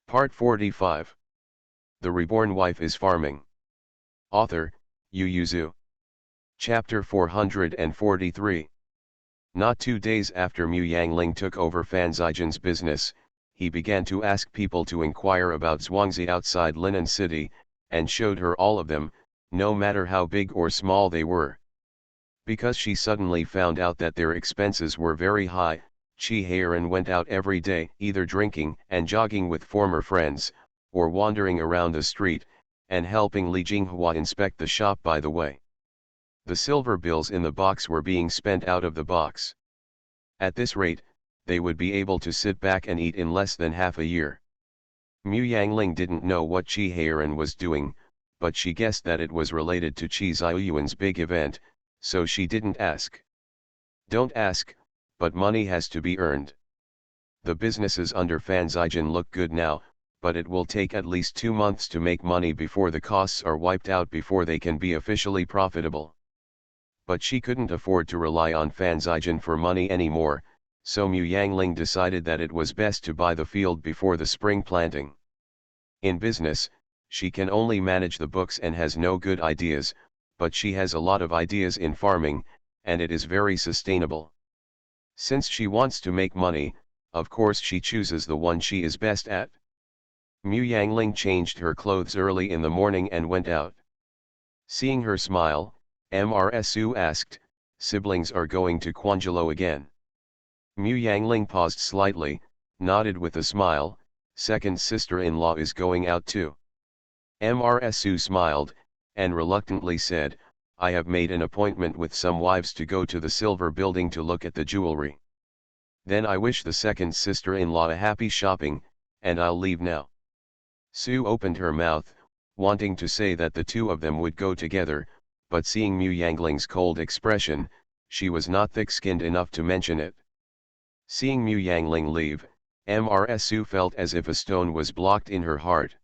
Part 45. The Reborn Wife is Farming. Author, Yu Zhu. Chapter 443. Not 2 days after Mu Yangling took over Fan Zijian's business, he began to ask people to inquire about Zhuangzi outside Linen City, and showed her all of them, no matter how big or small they were. Because she suddenly found out that their expenses were very high, Qi Heiran went out every day, either drinking and jogging with former friends, or wandering around the street, and helping Li Jinghua inspect the shop by the way. The silver bills in the box were being spent out of the box. At this rate, they would be able to sit back and eat in less than half a year. Mu Yangling didn't know what Qi Heiran was doing, but she guessed that it was related to Qi Ziyuan's big event, so she didn't ask. Don't ask, but money has to be earned. The businesses under Fan Zijian look good now, but it will take at least 2 months to make money before the costs are wiped out before they can be officially profitable. But she couldn't afford to rely on Fan Zijian for money anymore, so Mu Yangling decided that it was best to buy the field before the spring planting. In business, she can only manage the books and has no good ideas, but she has a lot of ideas in farming, and it is very sustainable. Since she wants to make money, of course she chooses the one she is best at. Mu Yangling changed her clothes early in the morning and went out. Seeing her smile, Mrsu asked, "Siblings are going to Quanjalo again?" Mu Yangling paused slightly, nodded with a smile, "Second sister-in-law is going out too." Mrsu smiled, and reluctantly said, "I have made an appointment with some wives to go to the silver building to look at the jewelry. Then I wish the second sister-in-law a happy shopping, and I'll leave now." Su opened her mouth, wanting to say that the two of them would go together, but seeing Mu Yangling's cold expression, she was not thick-skinned enough to mention it. Seeing Mu Yangling leave, Mrsu felt as if a stone was blocked in her heart.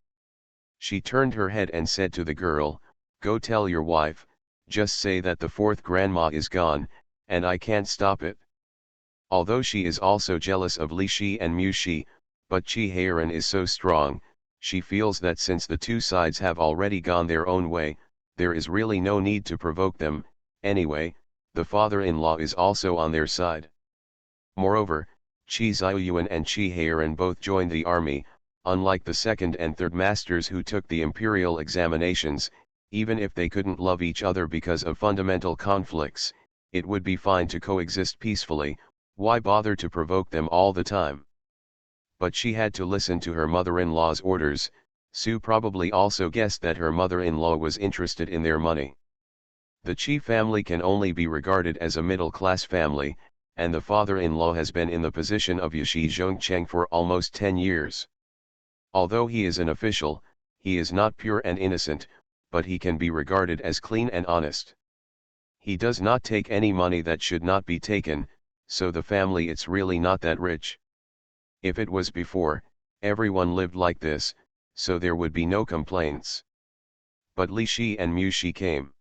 She turned her head and said to the girl, "Go tell your wife, just say that the fourth grandma is gone, and I can't stop it." Although she is also jealous of Li Shi and Mu Shi, but Qi Heiran is so strong, she feels that since the two sides have already gone their own way, there is really no need to provoke them. Anyway, the father-in-law is also on their side. Moreover, Qi Ziyuan and Qi Heiran both joined the army, unlike the second and third masters who took the imperial examinations. Even if they couldn't love each other because of fundamental conflicts, it would be fine to coexist peacefully. Why bother to provoke them all the time? But she had to listen to her mother-in-law's orders. Su probably also guessed that her mother-in-law was interested in their money. The Qi family can only be regarded as a middle-class family, and the father-in-law has been in the position of Yashi Zhongcheng for almost 10 years. Although he is an official, he is not pure and innocent, but he can be regarded as clean and honest. He does not take any money that should not be taken, so the family it's really not that rich. If it was before, everyone lived like this, so there would be no complaints. But Li Shi and Mu Shi came.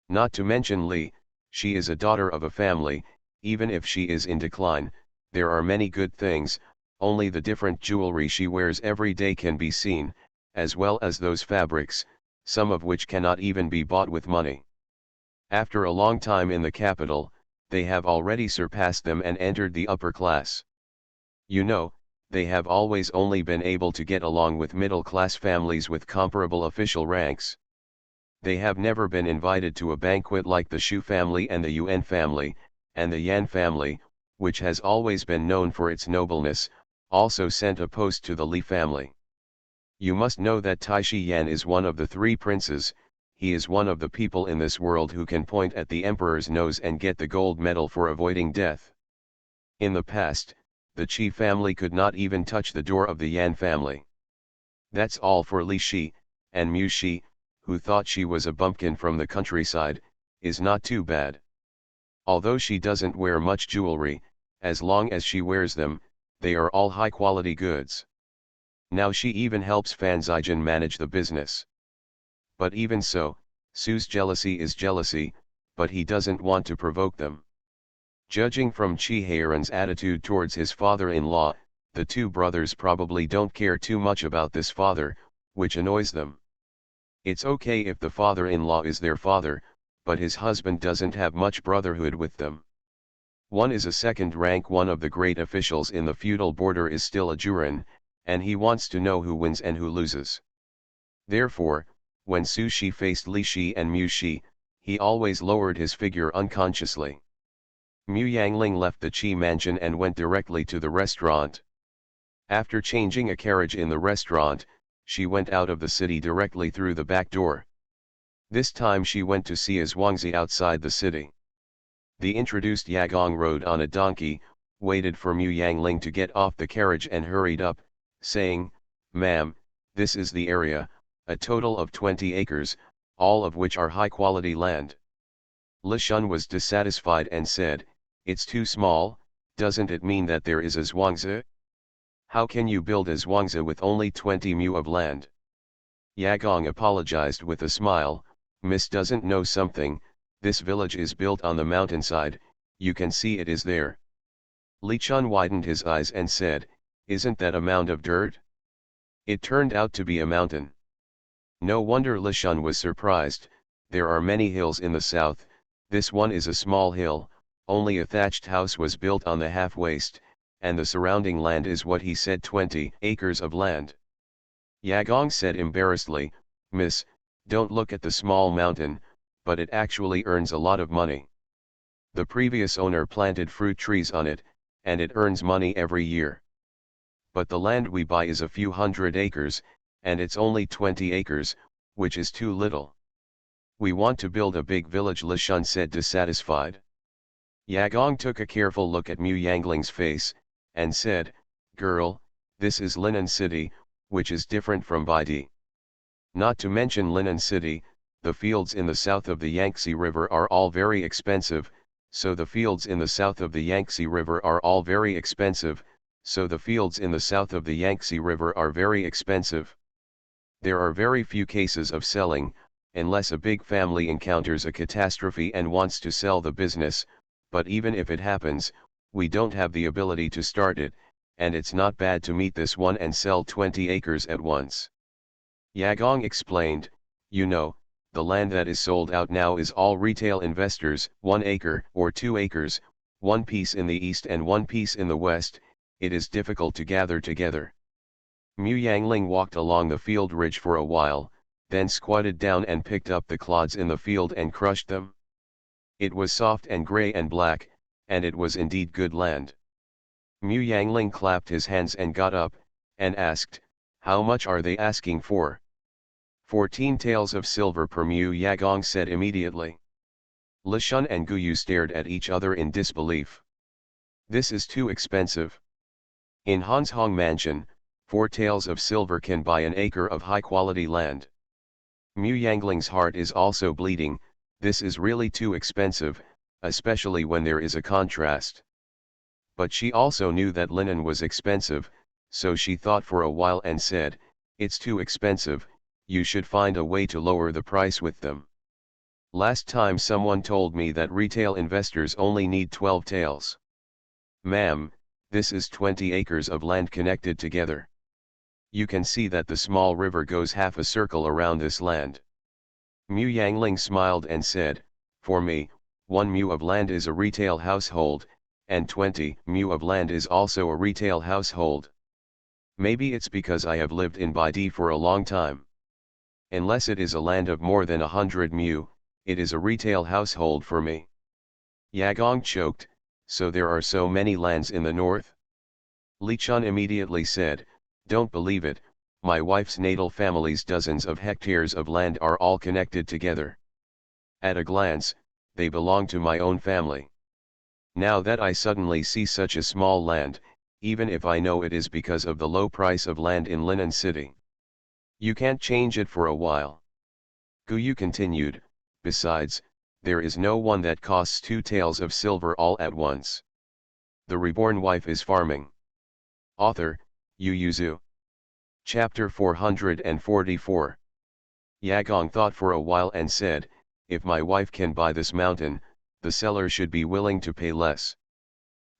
Not to mention Li, she is a daughter of a family. Even if she is in decline, there are many good things, only the different jewelry she wears every day can be seen, as well as those fabrics, some of which cannot even be bought with money. After a long time in the capital, they have already surpassed them and entered the upper class. You know, they have always only been able to get along with middle-class families with comparable official ranks. They have never been invited to a banquet like the Shu family and the Yuan family, and the Yan family, which has always been known for its nobleness, also sent a post to the Li family. You must know that Taishi Yan is one of the 3 princes. He is one of the people in this world who can point at the emperor's nose and get the gold medal for avoiding death. In the past, the Qi family could not even touch the door of the Yan family. That's all for Li Shi, and Mu Shi, who thought she was a bumpkin from the countryside, is not too bad. Although she doesn't wear much jewelry, as long as she wears them, they are all high-quality goods. Now she even helps Fan Zijian manage the business. But even so, Su's jealousy is jealousy, but he doesn't want to provoke them. Judging from Qi Heiran's attitude towards his father-in-law, The two brothers probably don't care too much about this father, which annoys them. It's okay if the father-in-law is their father, but his husband doesn't have much brotherhood with them. One is a second rank, one of the great officials in the feudal border is still a jurin, and he wants to know who wins and who loses. Therefore, when Su Shi faced Li Shi and Mu Shi, he always lowered his figure unconsciously. Mu Yangling left the Qi mansion and went directly to the restaurant. After changing a carriage in the restaurant, she went out of the city directly through the back door. This time she went to see Zhuangzi outside the city. The introduced Yagong rode on a donkey, waited for Mu Yangling to get off the carriage and hurried up, saying, "Ma'am, this is the area, a total of 20 acres, all of which are high-quality land." Li Shun was dissatisfied and said, "It's too small, doesn't it mean that there is a Zhuangzi? How can you build a Zhuangzi with only 20 mu of land?" Yagong apologized with a smile, "Miss doesn't know something, this village is built on the mountainside, you can see it is there." Li Chun widened his eyes and said, "Isn't that a mound of dirt?" It turned out to be a mountain. No wonder Li Shun was surprised, there are many hills in the south, this one is a small hill, only a thatched house was built on the half-waist, and the surrounding land is what he said 20 acres of land. Yagong said embarrassedly, "Miss, don't look at the small mountain, but it actually earns a lot of money. The previous owner planted fruit trees on it, and it earns money every year. But the land we buy is a few hundred acres, and it's only 20 acres, which is too little. We want to build a big village," Li Shun said dissatisfied. Yagong took a careful look at Mu Yangling's face, and said, "Girl, this is Linen City, which is different from Baidi. Not to mention Linen City, the fields in the south of the Yangtze River are all very expensive, so the fields in the south of the Yangtze River are all very expensive, so the fields in the south of the Yangtze River are very expensive. There are very few cases of selling, unless a big family encounters a catastrophe and wants to sell the business, but even if it happens, we don't have the ability to start it, and it's not bad to meet this one and sell 20 acres at once." Yagong explained, "You know, the land that is sold out now is all retail investors, 1 acre or 2 acres, one piece in the east and one piece in the west, it is difficult to gather together." Mu Yangling walked along the field ridge for a while, then squatted down and picked up the clods in the field and crushed them. It was soft and gray and black, and it was indeed good land. Mu Yangling clapped his hands and got up, and asked, "How much are they asking for?" 14 taels of silver per mu, Yagong said immediately. Li Shun and Guyu stared at each other in disbelief. "This is too expensive. In Hanshong Mansion, 4 taels of silver can buy an acre of high-quality land." Mu Yangling's heart is also bleeding, this is really too expensive, especially when there is a contrast. But she also knew that linen was expensive, so she thought for a while and said, "It's too expensive, you should find a way to lower the price with them. Last time someone told me that retail investors only need 12 taels. Ma'am, this is 20 acres of land connected together. You can see that the small river goes half a circle around this land." Mu Yangling smiled and said, "For me, 1 mu of land is a retail household, and 20 mu of land is also a retail household. Maybe it's because I have lived in Baidi for a long time. Unless it is a land of more than 100 mu, it is a retail household for me." Yagong choked, "So there are so many lands in the north?" Li Chun immediately said, "Don't believe it, my wife's natal family's dozens of hectares of land are all connected together. At a glance, they belong to my own family. Now that I suddenly see such a small land, even if I know it is because of the low price of land in Linen City. You can't change it for a while." Guyu continued, "Besides, there is no one that costs 2 taels of silver all at once. The Reborn wife is farming." Author, Yu Yuzu. Chapter 444. Yagong thought for a while and said, "If my wife can buy this mountain, the seller should be willing to pay less.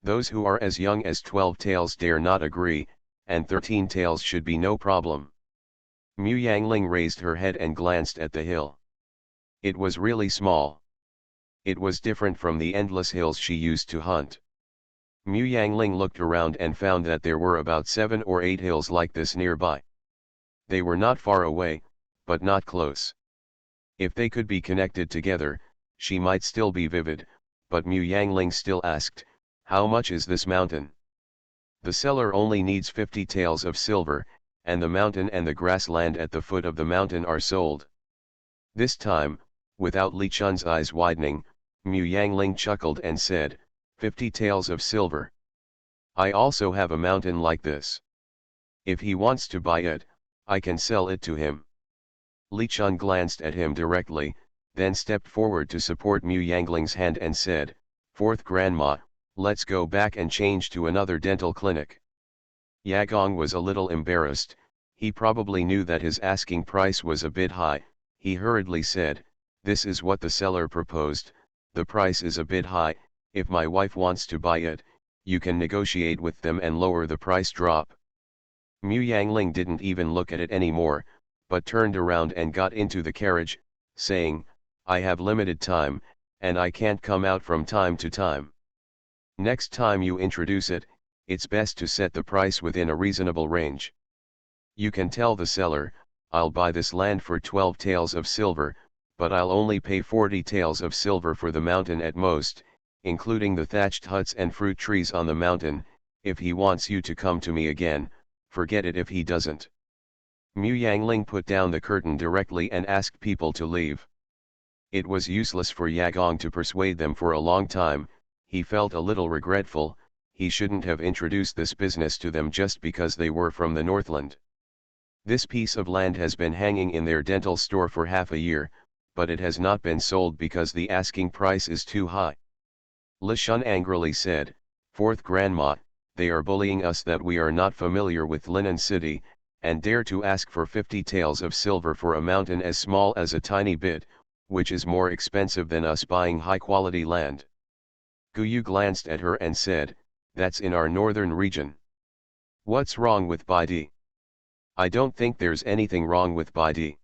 Those who are as young as 12 taels dare not agree, and 13 taels should be no problem. Mu Yangling raised her head and glanced at the hill. It was really small. It was different from the endless hills she used to hunt. Mu Yangling looked around and found that there were about 7 or 8 hills like this nearby. They were not far away, but not close. If they could be connected together, she might still be vivid, but Mu Yangling still asked, "How much is this mountain?" The seller only needs 50 taels of silver, and the mountain and the grassland at the foot of the mountain are sold. This time, without Li Chun's eyes widening, Mu Yangling chuckled and said, 50 taels of silver. I also have a mountain like this. If he wants to buy it, I can sell it to him. Li Chun glanced at him directly, then stepped forward to support Mu Yangling's hand and said, "Fourth grandma, let's go back and change to another dental clinic." Yagong was a little embarrassed. He probably knew that his asking price was a bit high. He hurriedly said, "This is what the seller proposed, the price is a bit high. If my wife wants to buy it, you can negotiate with them and lower the price drop." Mu Yangling didn't even look at it anymore, but turned around and got into the carriage, saying, "I have limited time, and I can't come out from time to time. Next time you introduce it, it's best to set the price within a reasonable range. You can tell the seller, I'll buy this land for 12 taels of silver, but I'll only pay 40 taels of silver for the mountain at most, including the thatched huts and fruit trees on the mountain. If he wants you to come to me again, forget it if he doesn't." Mu Yangling put down the curtain directly and asked people to leave. It was useless for Yagong to persuade them for a long time. He felt a little regretful. He shouldn't have introduced this business to them just because they were from the Northland. This piece of land has been hanging in their dental store for half a year, but it has not been sold because the asking price is too high. Li Shun angrily said, "Fourth grandma, they are bullying us that we are not familiar with Linen City, and dare to ask for 50 taels of silver for a mountain as small as a tiny bit, which is more expensive than us buying high-quality land." Guyu glanced at her and said, "That's in our northern region. What's wrong with Baidi?" "I don't think there's anything wrong with Baidi.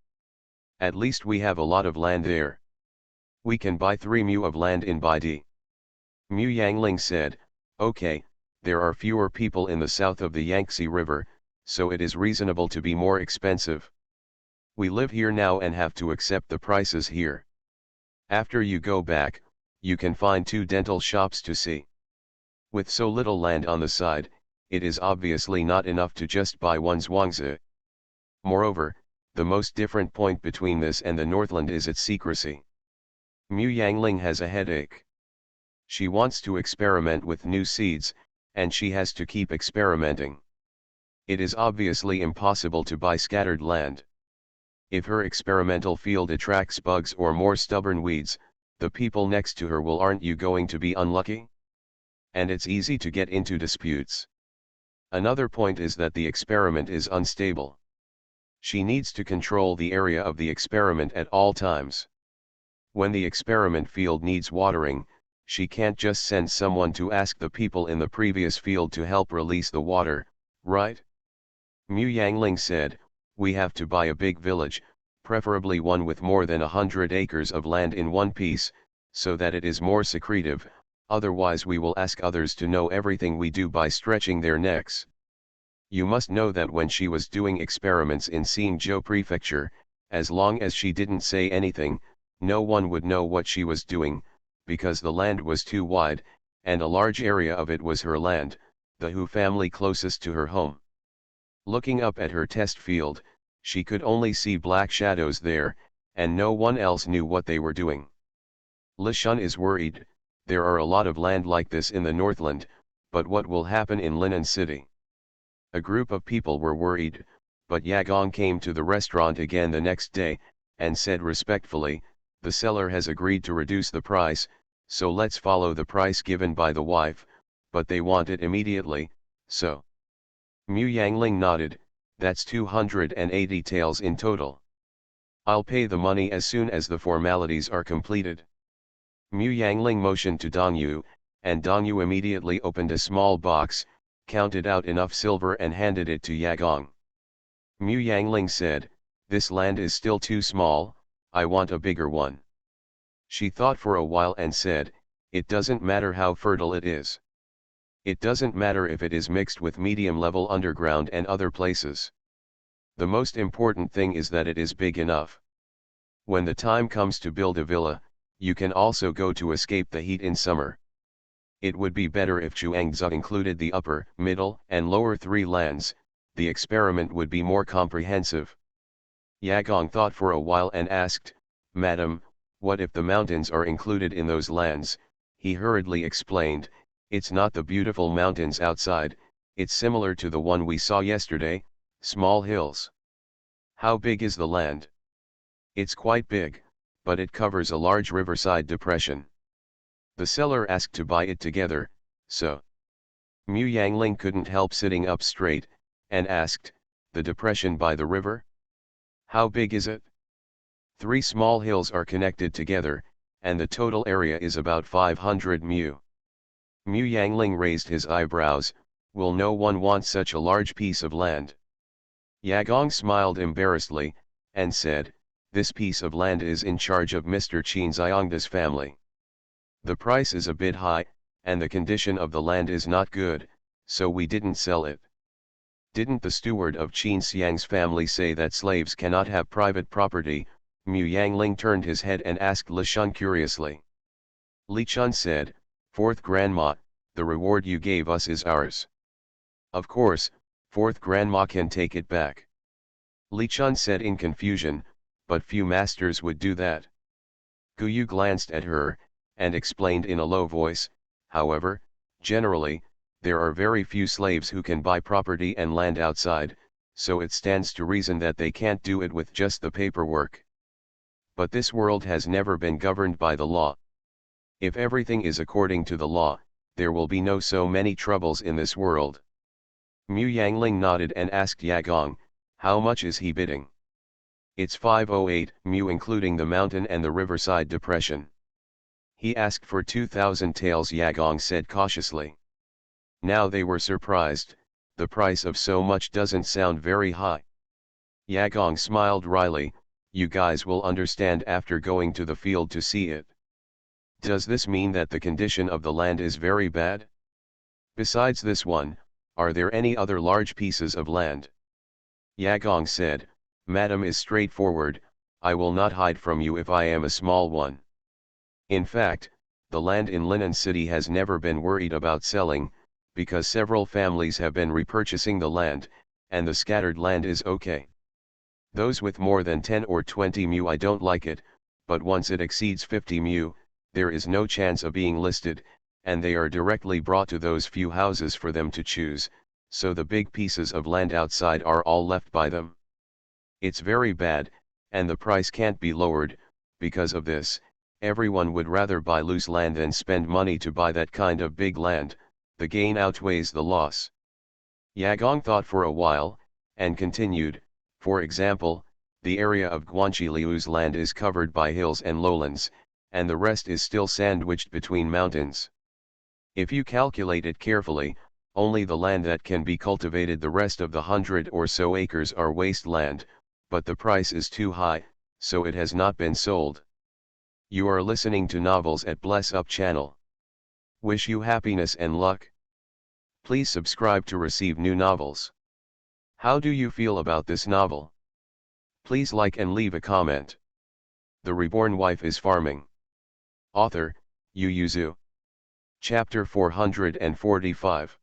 At least we have a lot of land there. We can buy 3 mu of land in Baidi." Mu Yangling said, "Okay, there are fewer people in the south of the Yangtze River, so it is reasonable to be more expensive. We live here now and have to accept the prices here. After you go back, you can find 2 dental shops to see. With so little land on the side, it is obviously not enough to just buy one zhuangzi. Moreover, the most different point between this and the Northland is its secrecy. Mu Yangling has a headache. She wants to experiment with new seeds, and she has to keep experimenting. It is obviously impossible to buy scattered land. If her experimental field attracts bugs or more stubborn weeds, the people next to her will, "Aren't you going to be unlucky?" And it's easy to get into disputes. Another point is that the experiment is unstable. She needs to control the area of the experiment at all times. When the experiment field needs watering, she can't just send someone to ask the people in the previous field to help release the water, right? Mu Yangling said, "We have to buy a big village, preferably one with more than 100 acres of land in one piece, so that it is more secretive, otherwise we will ask others to know everything we do by stretching their necks." You must know that when she was doing experiments in Xinzhou Prefecture, as long as she didn't say anything, no one would know what she was doing, because the land was too wide, and a large area of it was her land, the Hu family closest to her home. Looking up at her test field, she could only see black shadows there, and no one else knew what they were doing. Li Shun is worried. There are a lot of land like this in the Northland, but what will happen in Linen City? A group of people were worried, but Yagong came to the restaurant again the next day, and said respectfully, "The seller has agreed to reduce the price, so let's follow the price given by the wife, but they want it immediately, so." Mu Yangling nodded, "That's 280 taels in total. I'll pay the money as soon as the formalities are completed." Mu Yangling motioned to Dong Yu, and Dongyu immediately opened a small box, counted out enough silver and handed it to Yagong. Mu Yangling said, "This land is still too small, I want a bigger one." She thought for a while and said, "It doesn't matter how fertile it is. It doesn't matter if it is mixed with medium-level underground and other places. The most important thing is that it is big enough. When the time comes to build a villa, you can also go to escape the heat in summer. It would be better if Chuangzi included the upper, middle, and lower three lands, the experiment would be more comprehensive." Yagong thought for a while and asked, "Madam, what if the mountains are included in those lands?" He hurriedly explained, "It's not the beautiful mountains outside, it's similar to the one we saw yesterday, small hills." "How big is the land?" "It's quite big, but it covers a large riverside depression. The seller asked to buy it together, so." Mu Yangling couldn't help sitting up straight, and asked, "The depression by the river? How big is it?" "Three small hills are connected together, and the total area is about 500 mu." Mu Yangling raised his eyebrows, "Will no one want such a large piece of land?" Yagong smiled embarrassedly, and said, "This piece of land is in charge of Mr. Qin Xiongda's family. The price is a bit high, and the condition of the land is not good, so we didn't sell it." "Didn't the steward of Qin Xiang's family say that slaves cannot have private property?" Mu Yangling turned his head and asked Li Shun curiously. Li Chun said, "Fourth grandma, the reward you gave us is ours." "Of course, fourth grandma can take it back." Li Chun said in confusion, "But few masters would do that." Gu Yu glanced at her, and explained in a low voice, "However, generally, there are very few slaves who can buy property and land outside, so it stands to reason that they can't do it with just the paperwork. But this world has never been governed by the law. If everything is according to the law, there will be no so many troubles in this world." Mu Yangling nodded and asked Yagong, "How much is he bidding?" "It's 508 mu including the mountain and the riverside depression." "He asked for 2,000 taels," Yagong said cautiously. Now they were surprised, the price of so much doesn't sound very high. Yagong smiled wryly, "You guys will understand after going to the field to see it." "Does this mean that the condition of the land is very bad? Besides this one, are there any other large pieces of land?" Yagong said, "Madam is straightforward, I will not hide from you if I am a small one. In fact, the land in Linen City has never been worried about selling, because several families have been repurchasing the land, and the scattered land is okay. Those with more than 10 or 20 mu I don't like it, but once it exceeds 50 mu, there is no chance of being listed, and they are directly brought to those few houses for them to choose, so the big pieces of land outside are all left by them. It's very bad, and the price can't be lowered. Because of this, everyone would rather buy loose land than spend money to buy that kind of big land, the gain outweighs the loss." Yagong thought for a while, and continued, "For example, the area of Guanxiliu's land is covered by hills and lowlands, and the rest is still sandwiched between mountains. If you calculate it carefully, only the land that can be cultivated, the rest of the 100 or so acres are wasteland, but the price is too high, so it has not been sold." You are listening to Novels at Bless Up channel. Wish you happiness and luck. Please subscribe to receive new novels. How do you feel about this novel? Please like and leave a comment. The Reborn Wife is Farming. Author, Yu Yuzu. Chapter 445.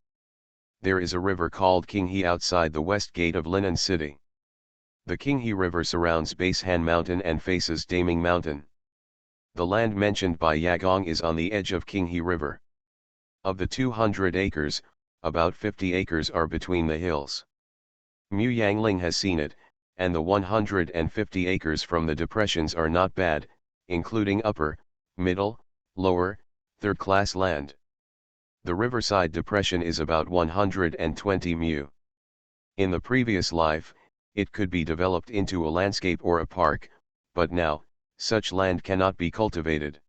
There is a river called Qinghe outside the west gate of Linen City. The Qinghe River surrounds Basehan Mountain and faces Daming Mountain. The land mentioned by Yagong is on the edge of Qinghe River. Of the 200 acres, about 50 acres are between the hills. Mu Yangling has seen it, and the 150 acres from the depressions are not bad, including upper, middle, lower, third-class land. The riverside depression is about 120 mu. In the previous life, it could be developed into a landscape or a park, but now, such land cannot be cultivated.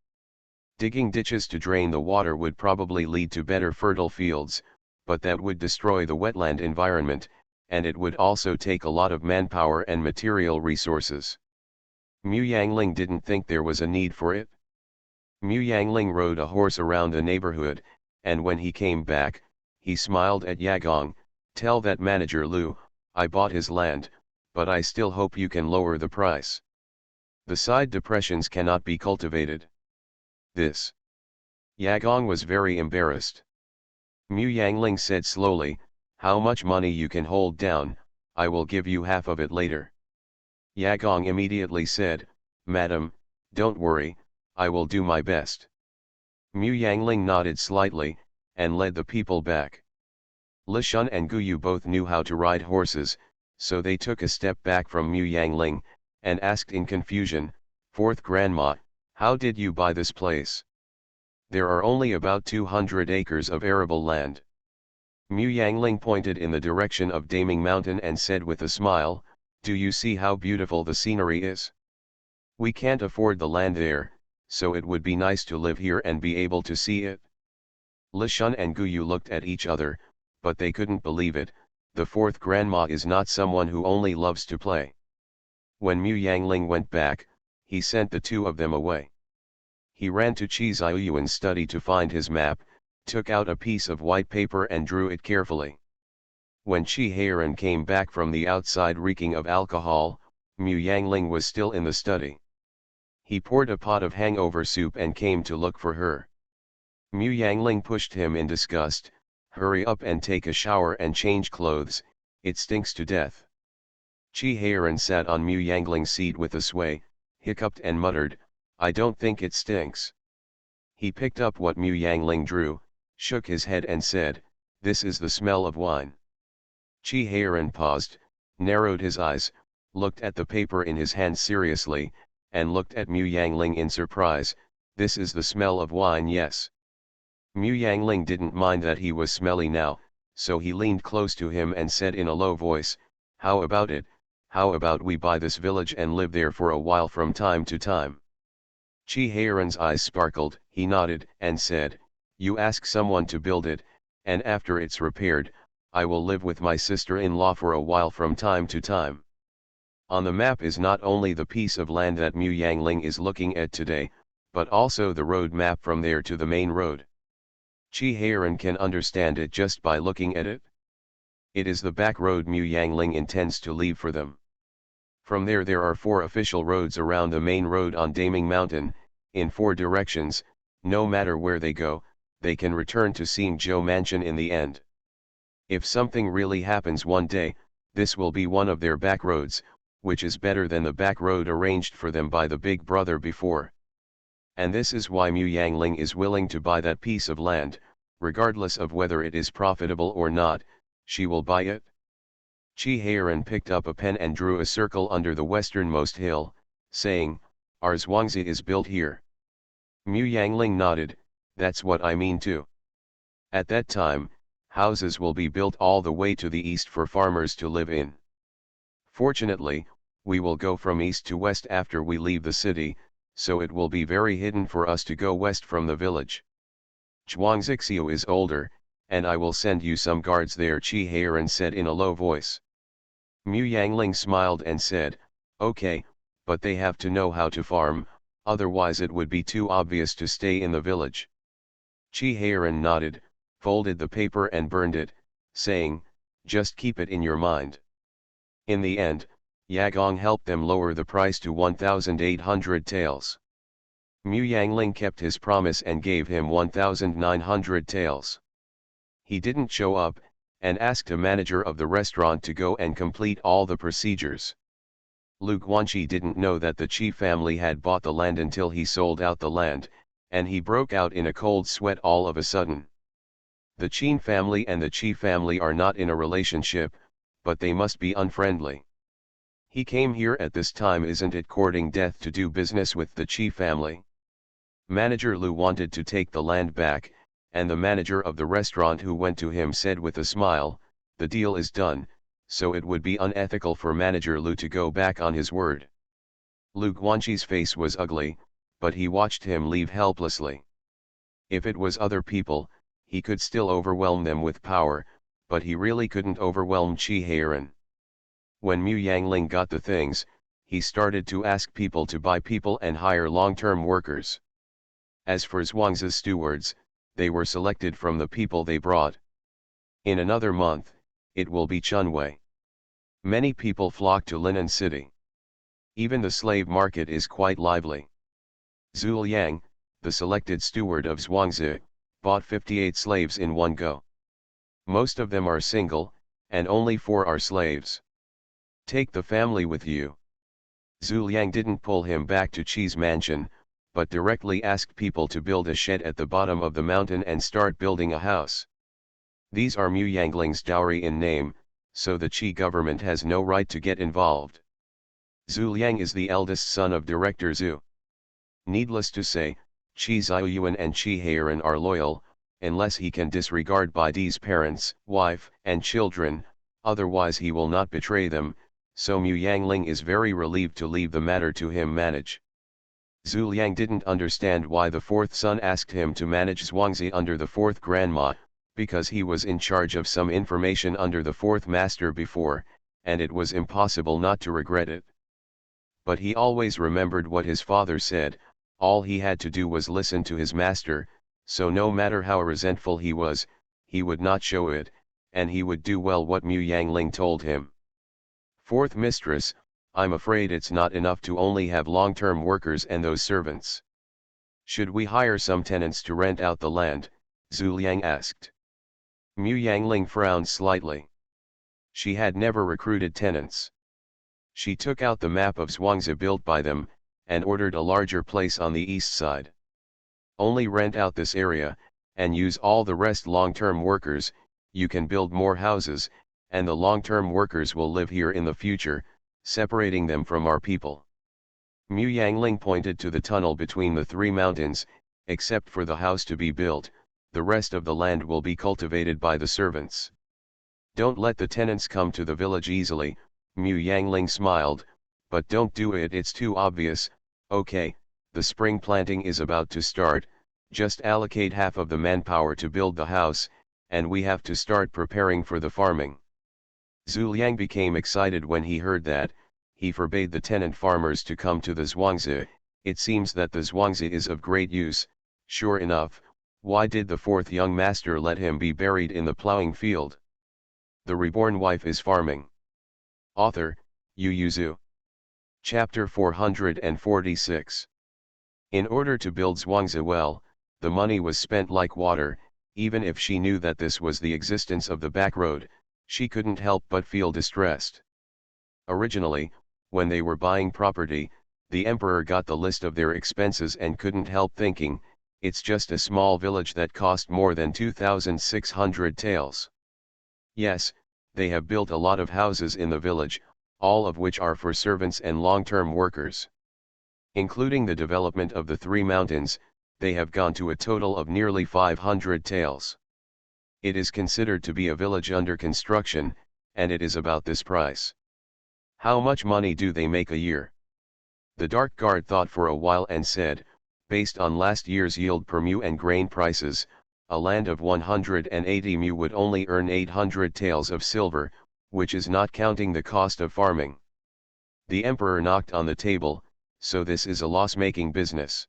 Digging ditches to drain the water would probably lead to better fertile fields, but that would destroy the wetland environment, and it would also take a lot of manpower and material resources. Mu Yangling didn't think there was a need for it. Mu Yangling rode a horse around the neighborhood, and when he came back, he smiled at Yagong. "Tell that manager Lu, I bought his land, but I still hope you can lower the price. The side depressions cannot be cultivated." This. Yagong was very embarrassed. Mu Yangling said slowly, "How much money you can hold down, I will give you half of it later." Yagong immediately said, "Madam, don't worry, I will do my best." Mu Yangling nodded slightly, and led the people back. Li Shun and Guyu both knew how to ride horses, so they took a step back from Mu Yangling, and asked in confusion, "Fourth Grandma, how did you buy this place? There are only about 200 acres of arable land." Mu Yangling pointed in the direction of Daming Mountain and said with a smile, "Do you see how beautiful the scenery is? We can't afford the land there, so it would be nice to live here and be able to see it." Li Shun and Guyu looked at each other, but they couldn't believe it. The fourth grandma is not someone who only loves to play. When Mu Yangling went back, he sent the two of them away. He ran to Chi Ziyuan's study to find his map, took out a piece of white paper and drew it carefully. When Chi Heiran came back from the outside reeking of alcohol, Mu Yangling was still in the study. He poured a pot of hangover soup and came to look for her. Mu Yangling pushed him in disgust, "Hurry up and take a shower and change clothes, it stinks to death." Chi Heiran sat on Mu Yangling's seat with a sway, hiccuped and muttered, "I don't think it stinks." He picked up what Mu Yangling drew, shook his head and said, "This is the smell of wine." Chi Heiran paused, narrowed his eyes, looked at the paper in his hand seriously, and looked at Mu Yangling in surprise. "This is the smell of wine, yes." Mu Yangling didn't mind that he was smelly now, so he leaned close to him and said in a low voice, "How about it? How about we buy this village and live there for a while from time to time?" Chi Heiran's eyes sparkled, he nodded and said, "You ask someone to build it, and after it's repaired, I will live with my sister-in-law for a while from time to time." On the map is not only the piece of land that Mu Yangling is looking at today, but also the road map from there to the main road. Chi Heiran can understand it just by looking at it. It is the back road Mu Yangling intends to leave for them. From there are 4 official roads around the main road on Daming Mountain, in 4 directions. No matter where they go, they can return to Xingzhou Mansion in the end. If something really happens one day, this will be one of their back roads, which is better than the back road arranged for them by the big brother before. And this is why Mu Yangling is willing to buy that piece of land, regardless of whether it is profitable or not, she will buy it. Chi Heiran picked up a pen and drew a circle under the westernmost hill, saying, "Our Zhuangzi is built here." Mu Yangling nodded, "That's what I mean too. At that time, houses will be built all the way to the east for farmers to live in. Fortunately, we will go from east to west after we leave the city, so it will be very hidden for us to go west from the village. Zhuangzixiu is older, and I will send you some guards there," Chi Heiran said in a low voice. Mu Yangling smiled and said, "Okay, but they have to know how to farm, otherwise it would be too obvious to stay in the village." Chi Heiran nodded, folded the paper and burned it, saying, "Just keep it in your mind." In the end, Yagong helped them lower the price to 1,800 taels. Mu Yangling kept his promise and gave him 1,900 taels. He didn't show up, and asked a manager of the restaurant to go and complete all the procedures. Lu Guanqi didn't know that the Qi family had bought the land until he sold out the land, and he broke out in a cold sweat all of a sudden. The Qin family and the Qi family are not in a relationship, but they must be unfriendly. He came here at this time, isn't it, courting death to do business with the Qi family? Manager Lu wanted to take the land back, and the manager of the restaurant who went to him said with a smile, "The deal is done, so it would be unethical for manager Lu to go back on his word." Lu Guanqi's face was ugly, but he watched him leave helplessly. If it was other people, he could still overwhelm them with power, but he really couldn't overwhelm Qi Heiran. When Mu Yangling got the things, he started to ask people to buy people and hire long-term workers. As for Zhuangzi's stewards, they were selected from the people they brought. In another month, it will be Chunwei. Many people flock to Linen City. Even the slave market is quite lively. Zhu Liang, the selected steward of Zhuangzi, bought 58 slaves in one go. Most of them are single, and only 4 are slaves. Take the family with you. Zhu Liang didn't pull him back to Qi's mansion, but directly asked people to build a shed at the bottom of the mountain and start building a house. These are Mu Yangling's dowry in name, so the Qi government has no right to get involved. Zhu Liang is the eldest son of Director Zhu. Needless to say, Qi Ziyuan and Qi Heiran are loyal, unless he can disregard Baidi's parents, wife, and children, otherwise he will not betray them, so Mu Yangling is very relieved to leave the matter to him manage. Zhu Liang didn't understand why the 4th son asked him to manage Zhuangzi under the 4th grandma, because he was in charge of some information under the 4th master before, and it was impossible not to regret it. But he always remembered what his father said, all he had to do was listen to his master, so no matter how resentful he was, he would not show it, and he would do well what Mu Yangling told him. 4th mistress, I'm afraid it's not enough to only have long-term workers and those servants. Should we hire some tenants to rent out the land? Zhu Liang asked. Mu Yangling frowned slightly. She had never recruited tenants. She took out the map of Zhuangzi built by them, and ordered a larger place on the east side. Only rent out this area, and use all the rest long-term workers, you can build more houses, and the long-term workers will live here in the future, separating them from our people. Mu Yangling pointed to the tunnel between the 3 mountains, except for the house to be built, the rest of the land will be cultivated by the servants. Don't let the tenants come to the village easily, Mu Yangling smiled, but don't do it, it's too obvious. Okay, the spring planting is about to start, just allocate half of the manpower to build the house, and we have to start preparing for the farming. Zhu Liang became excited when he heard that. He forbade the tenant farmers to come to the Zhuangzi. It seems that the Zhuangzi is of great use. Sure enough, why did the 4th young master let him be buried in the plowing field? The Reborn Wife is Farming. Author, Yu Zhu. Chapter 446. In order to build Zhuangzi well, the money was spent like water. Even if she knew that this was the existence of the back road, she couldn't help but feel distressed. Originally, when they were buying property, the emperor got the list of their expenses and couldn't help thinking, it's just a small village that cost more than 2,600 taels. Yes, they have built a lot of houses in the village, all of which are for servants and long-term workers. Including the development of the 3 mountains, they have gone to a total of nearly 500 taels. It is considered to be a village under construction, and it is about this price. How much money do they make a year? The Dark Guard thought for a while and said, based on last year's yield per mu and grain prices, a land of 180 mu would only earn 800 taels of silver, which is not counting the cost of farming. The emperor knocked on the table, so this is a loss-making business.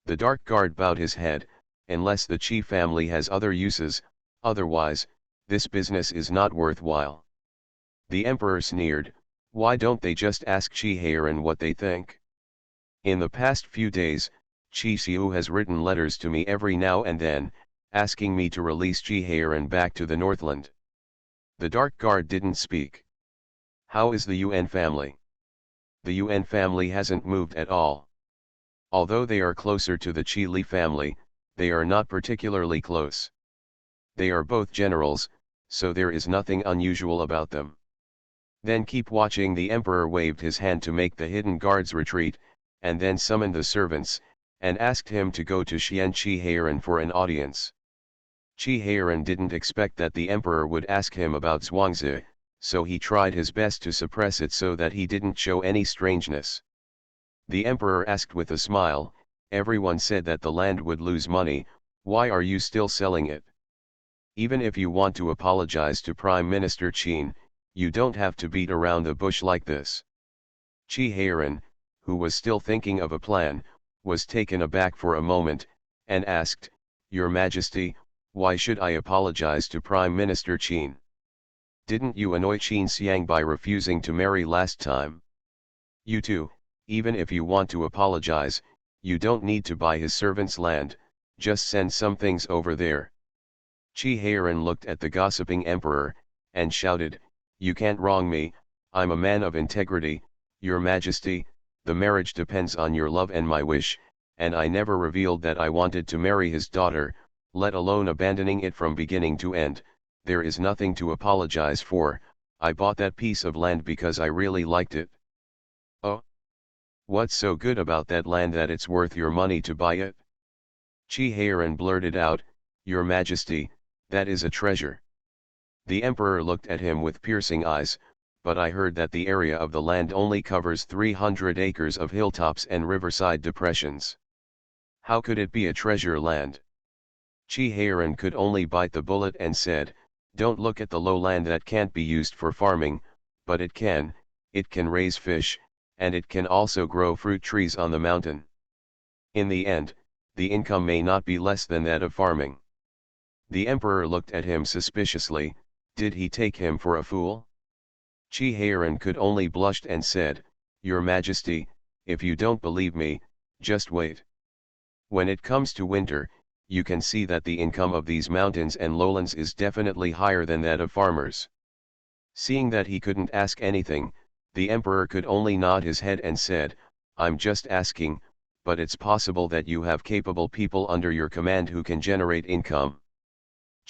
The Dark Guard bowed his head, unless the Qi family has other uses, otherwise, this business is not worthwhile. The emperor sneered, why don't they just ask Qi Heiran what they think? In the past few days, Qi Xiu has written letters to me every now and then, asking me to release Qi Heiran back to the Northland. The Dark Guard didn't speak. How is the Yuan family? The Yuan family hasn't moved at all. Although they are closer to the Qi Li family, they are not particularly close. They are both generals, so there is nothing unusual about them. Then keep watching. The emperor waved his hand to make the hidden guards retreat, and then summoned the servants, and asked him to go to Xian Qi Heiran for an audience. Qi Heiran didn't expect that the emperor would ask him about Zhuangzi, so he tried his best to suppress it so that he didn't show any strangeness. The emperor asked with a smile, everyone said that the land would lose money, Why are you still selling it? Even if you want to apologize to Prime Minister Qin, you don't have to beat around the bush like this. Chi Heiran, who was still thinking of a plan, was taken aback for a moment, and asked, Your Majesty, why should I apologize to Prime Minister Qin? Didn't you annoy Qin Xiang by refusing to marry last time? You too, even if you want to apologize, you don't need to buy his servant's land, just send some things over there. Chi Heiran looked at the gossiping emperor, and shouted, You can't wrong me, I'm a man of integrity, Your Majesty, the marriage depends on your love and my wish, and I never revealed that I wanted to marry his daughter, let alone abandoning it from beginning to end. There is nothing to apologize for, I bought that piece of land because I really liked it. Oh? What's so good about that land that it's worth your money to buy it? Chi Heiran blurted out, Your Majesty, that is a treasure. The emperor looked at him with piercing eyes, but I heard that the area of the land only covers 300 acres of hilltops and riverside depressions. How could it be a treasure land? Chi Heiran could only bite the bullet and said, Don't look at the low land that can't be used for farming, but it can raise fish, and it can also grow fruit trees on the mountain. In the end, the income may not be less than that of farming. The emperor looked at him suspiciously, did he take him for a fool? Chi Heiran could only blush and said, Your Majesty, if you don't believe me, just wait. When it comes to winter, you can see that the income of these mountains and lowlands is definitely higher than that of farmers. Seeing that he couldn't ask anything, the emperor could only nod his head and said, I'm just asking, but it's possible that you have capable people under your command who can generate income.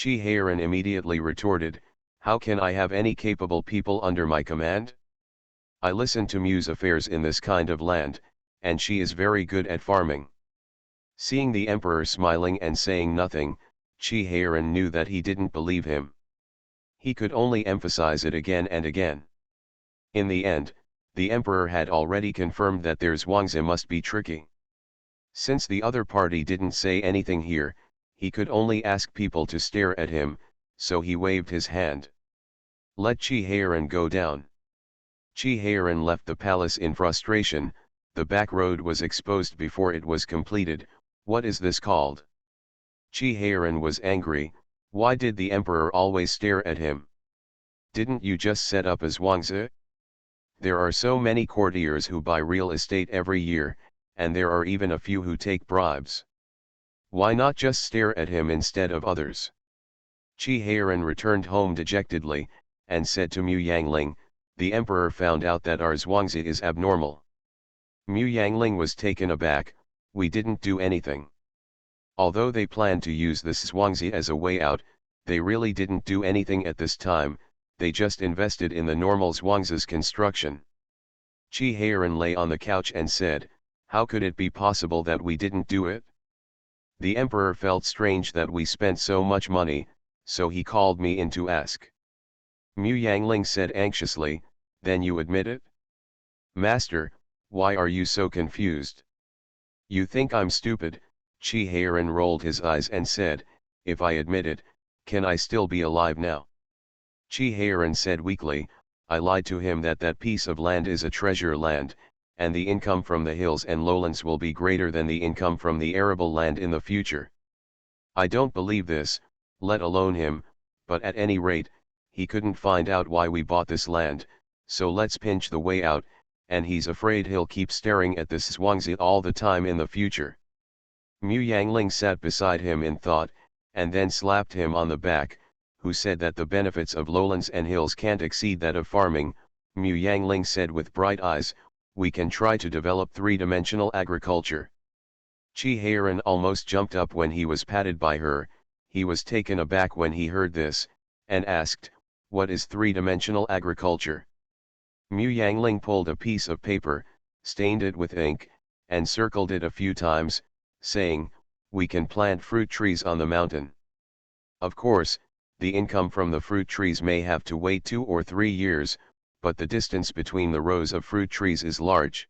Chi Heiran immediately retorted, How can I have any capable people under my command? I listen to Mu's affairs in this kind of land, and she is very good at farming. Seeing the emperor smiling and saying nothing, Chi Heiran knew that he didn't believe him. He could only emphasize it again and again. In the end, the emperor had already confirmed that their Zhuangzi must be tricky. Since the other party didn't say anything here, he could only ask people to stare at him, so he waved his hand. Let Chi Heiran go down. Chi Heiran left the palace in frustration, the back road was exposed before it was completed. What is this called? Chi Heiran was angry, why did the emperor always stare at him? Didn't you just set up as Zhuangzi? There are so many courtiers who buy real estate every year, and there are even a few who take bribes. Why not just stare at him instead of others? Chi Heiran returned home dejectedly, and said to Mu Yangling, the emperor found out that our Zhuangzi is abnormal. Mu Yangling was taken aback, we didn't do anything. Although they planned to use this Zhuangzi as a way out, they really didn't do anything at this time, they just invested in the normal Zhuangzi's construction. Chi Heiran lay on the couch and said, how could it be possible that we didn't do it? The emperor felt strange that we spent so much money, so he called me in to ask. Mu Yangling said anxiously, then you admit it? Master, why are you so confused? You think I'm stupid? Chi Heiran rolled his eyes and said, if I admit it, can I still be alive now? Chi Heiran said weakly, I lied to him that that piece of land is a treasure land, and the income from the hills and lowlands will be greater than the income from the arable land in the future. I don't believe this, let alone him, but at any rate, he couldn't find out why we bought this land, so let's pinch the way out, and he's afraid he'll keep staring at this Zhuangzi all the time in the future. Mu Yangling sat beside him in thought, and then slapped him on the back, who said that the benefits of lowlands and hills can't exceed that of farming. Mu Yangling said with bright eyes, we can try to develop three-dimensional agriculture. Chi Heiran almost jumped up when he was patted by her, he was taken aback when he heard this, and asked, what is three-dimensional agriculture? Mu Yangling pulled a piece of paper, stained it with ink, and circled it a few times, saying, we can plant fruit trees on the mountain. Of course, the income from the fruit trees may have to wait 2 or 3 years, but the distance between the rows of fruit trees is large.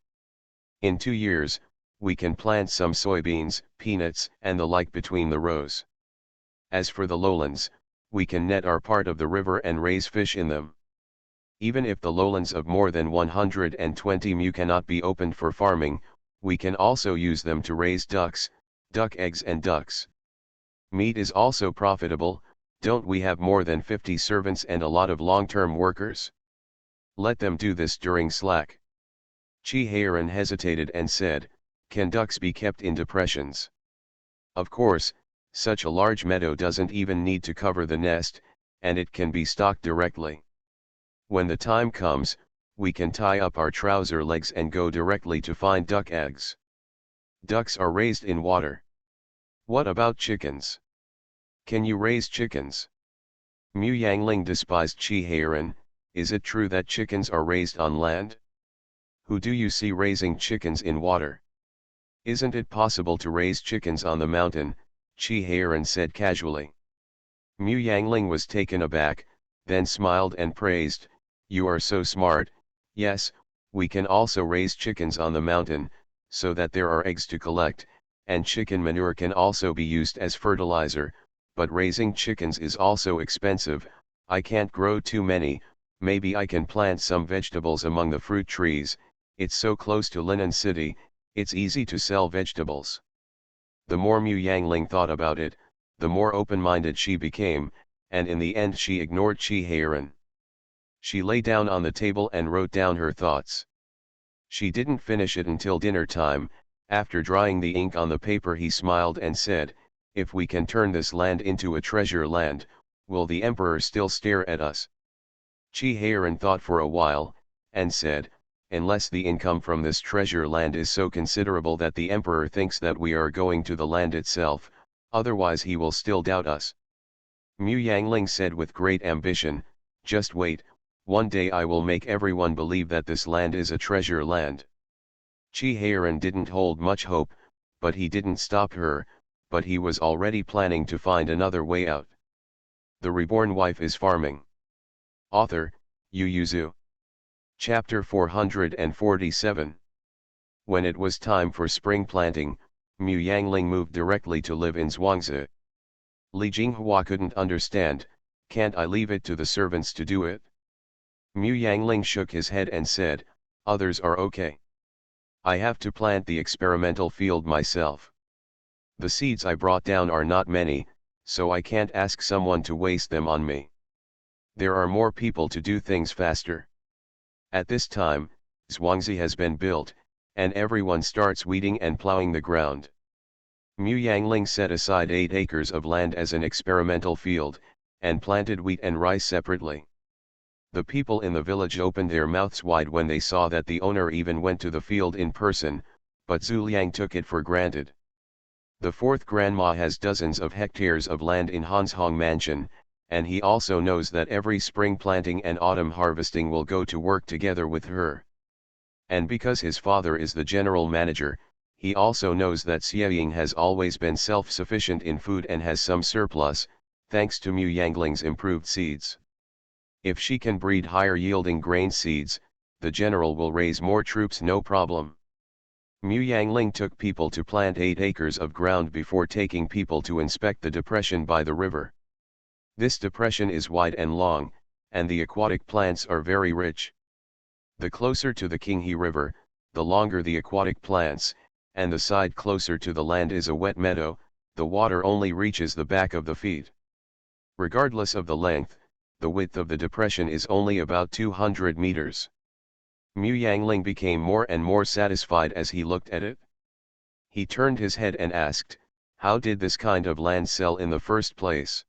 In 2 years, we can plant some soybeans, peanuts, and the like between the rows. As for the lowlands, we can net our part of the river and raise fish in them. Even if the lowlands of more than 120 mu cannot be opened for farming, we can also use them to raise ducks, duck eggs and ducks. Meat is also profitable, don't we have more than 50 servants and a lot of long-term workers? Let them do this during slack. Chi-Heiran hesitated and said, can ducks be kept in depressions? Of course, such a large meadow doesn't even need to cover the nest, and it can be stocked directly. When the time comes, we can tie up our trouser legs and go directly to find duck eggs. Ducks are raised in water. What about chickens? Can you raise chickens? Mu Yangling despised Chi-Heiran. Is it true that chickens are raised on land? Who do you see raising chickens in water? Isn't it possible to raise chickens on the mountain? Chi-Heiran said casually. Mu Yangling was taken aback, then smiled and praised, you are so smart. Yes, we can also raise chickens on the mountain, so that there are eggs to collect, and chicken manure can also be used as fertilizer, but raising chickens is also expensive. I can't grow too many, maybe I can plant some vegetables among the fruit trees, it's so close to Linen City, it's easy to sell vegetables. The more Mu Yangling thought about it, the more open-minded she became, and in the end she ignored Chi-Heiran. She lay down on the table and wrote down her thoughts. She didn't finish it until dinner time. After drying the ink on the paper he smiled and said, if we can turn this land into a treasure land, will the emperor still stare at us? Chi-Heiran thought for a while, and said, unless the income from this treasure land is so considerable that the emperor thinks that we are going to the land itself, otherwise he will still doubt us. Mu Yangling said with great ambition, just wait, one day I will make everyone believe that this land is a treasure land. Chi-Heiran didn't hold much hope, but he didn't stop her, but he was already planning to find another way out. The Reborn Wife is Farming. Author, Yu Yuzu. Chapter 447. When it was time for spring planting, Mu Yangling moved directly to live in Zhuangzi. Li Jinghua couldn't understand, can't I leave it to the servants to do it? Mu Yangling shook his head and said, others are okay. I have to plant the experimental field myself. The seeds I brought down are not many, so I can't ask someone to waste them on me. There are more people to do things faster. At this time, Zhuangzi has been built, and everyone starts weeding and plowing the ground. Mu Yangling set aside 8 acres of land as an experimental field, and planted wheat and rice separately. The people in the village opened their mouths wide when they saw that the owner even went to the field in person, but Zhu Liang took it for granted. The 4th grandma has dozens of hectares of land in Hanshong Mansion, and he also knows that every spring planting and autumn harvesting will go to work together with her. And because his father is the general manager, he also knows that Xieying has always been self-sufficient in food and has some surplus, thanks to Mu Yangling's improved seeds. If she can breed higher-yielding grain seeds, the general will raise more troops no problem. Mu Yangling took people to plant 8 acres of ground before taking people to inspect the depression by the river. This depression is wide and long, and the aquatic plants are very rich. The closer to the Qinghe River, the longer the aquatic plants, and the side closer to the land is a wet meadow, the water only reaches the back of the feet. Regardless of the length, the width of the depression is only about 200 meters. Mu Yangling became more and more satisfied as he looked at it. He turned his head and asked, how did this kind of land sell in the first place?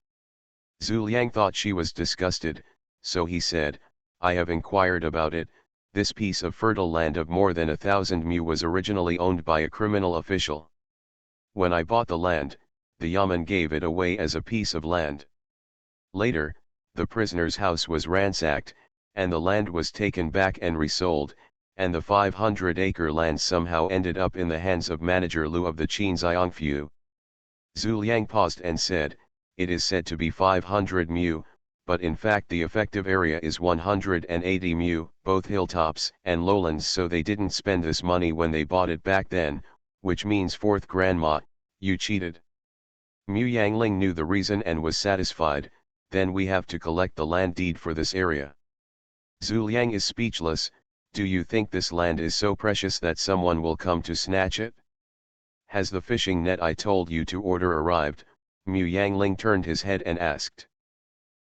Zhu Liang thought she was disgusted, so he said, I have inquired about it. This piece of fertile land of more than 1,000 mu was originally owned by a criminal official. When I bought the land, the Yamen gave it away as a piece of land. Later, the prisoner's house was ransacked, and the land was taken back and resold, and the 500-acre land somehow ended up in the hands of manager Lu of the Qinziangfu. Zhu Liang paused and said, it is said to be 500 mu, but in fact the effective area is 180 mu, both hilltops and lowlands, so they didn't spend this money when they bought it back then. which means fourth grandma, you cheated. Mu Yangling knew the reason and was satisfied, then we have to collect the land deed for this area. Zhu Liang is speechless. Do you think this land is so precious that someone will come to snatch it? Has the fishing net I told you to order arrived? Mu Yangling turned his head and asked.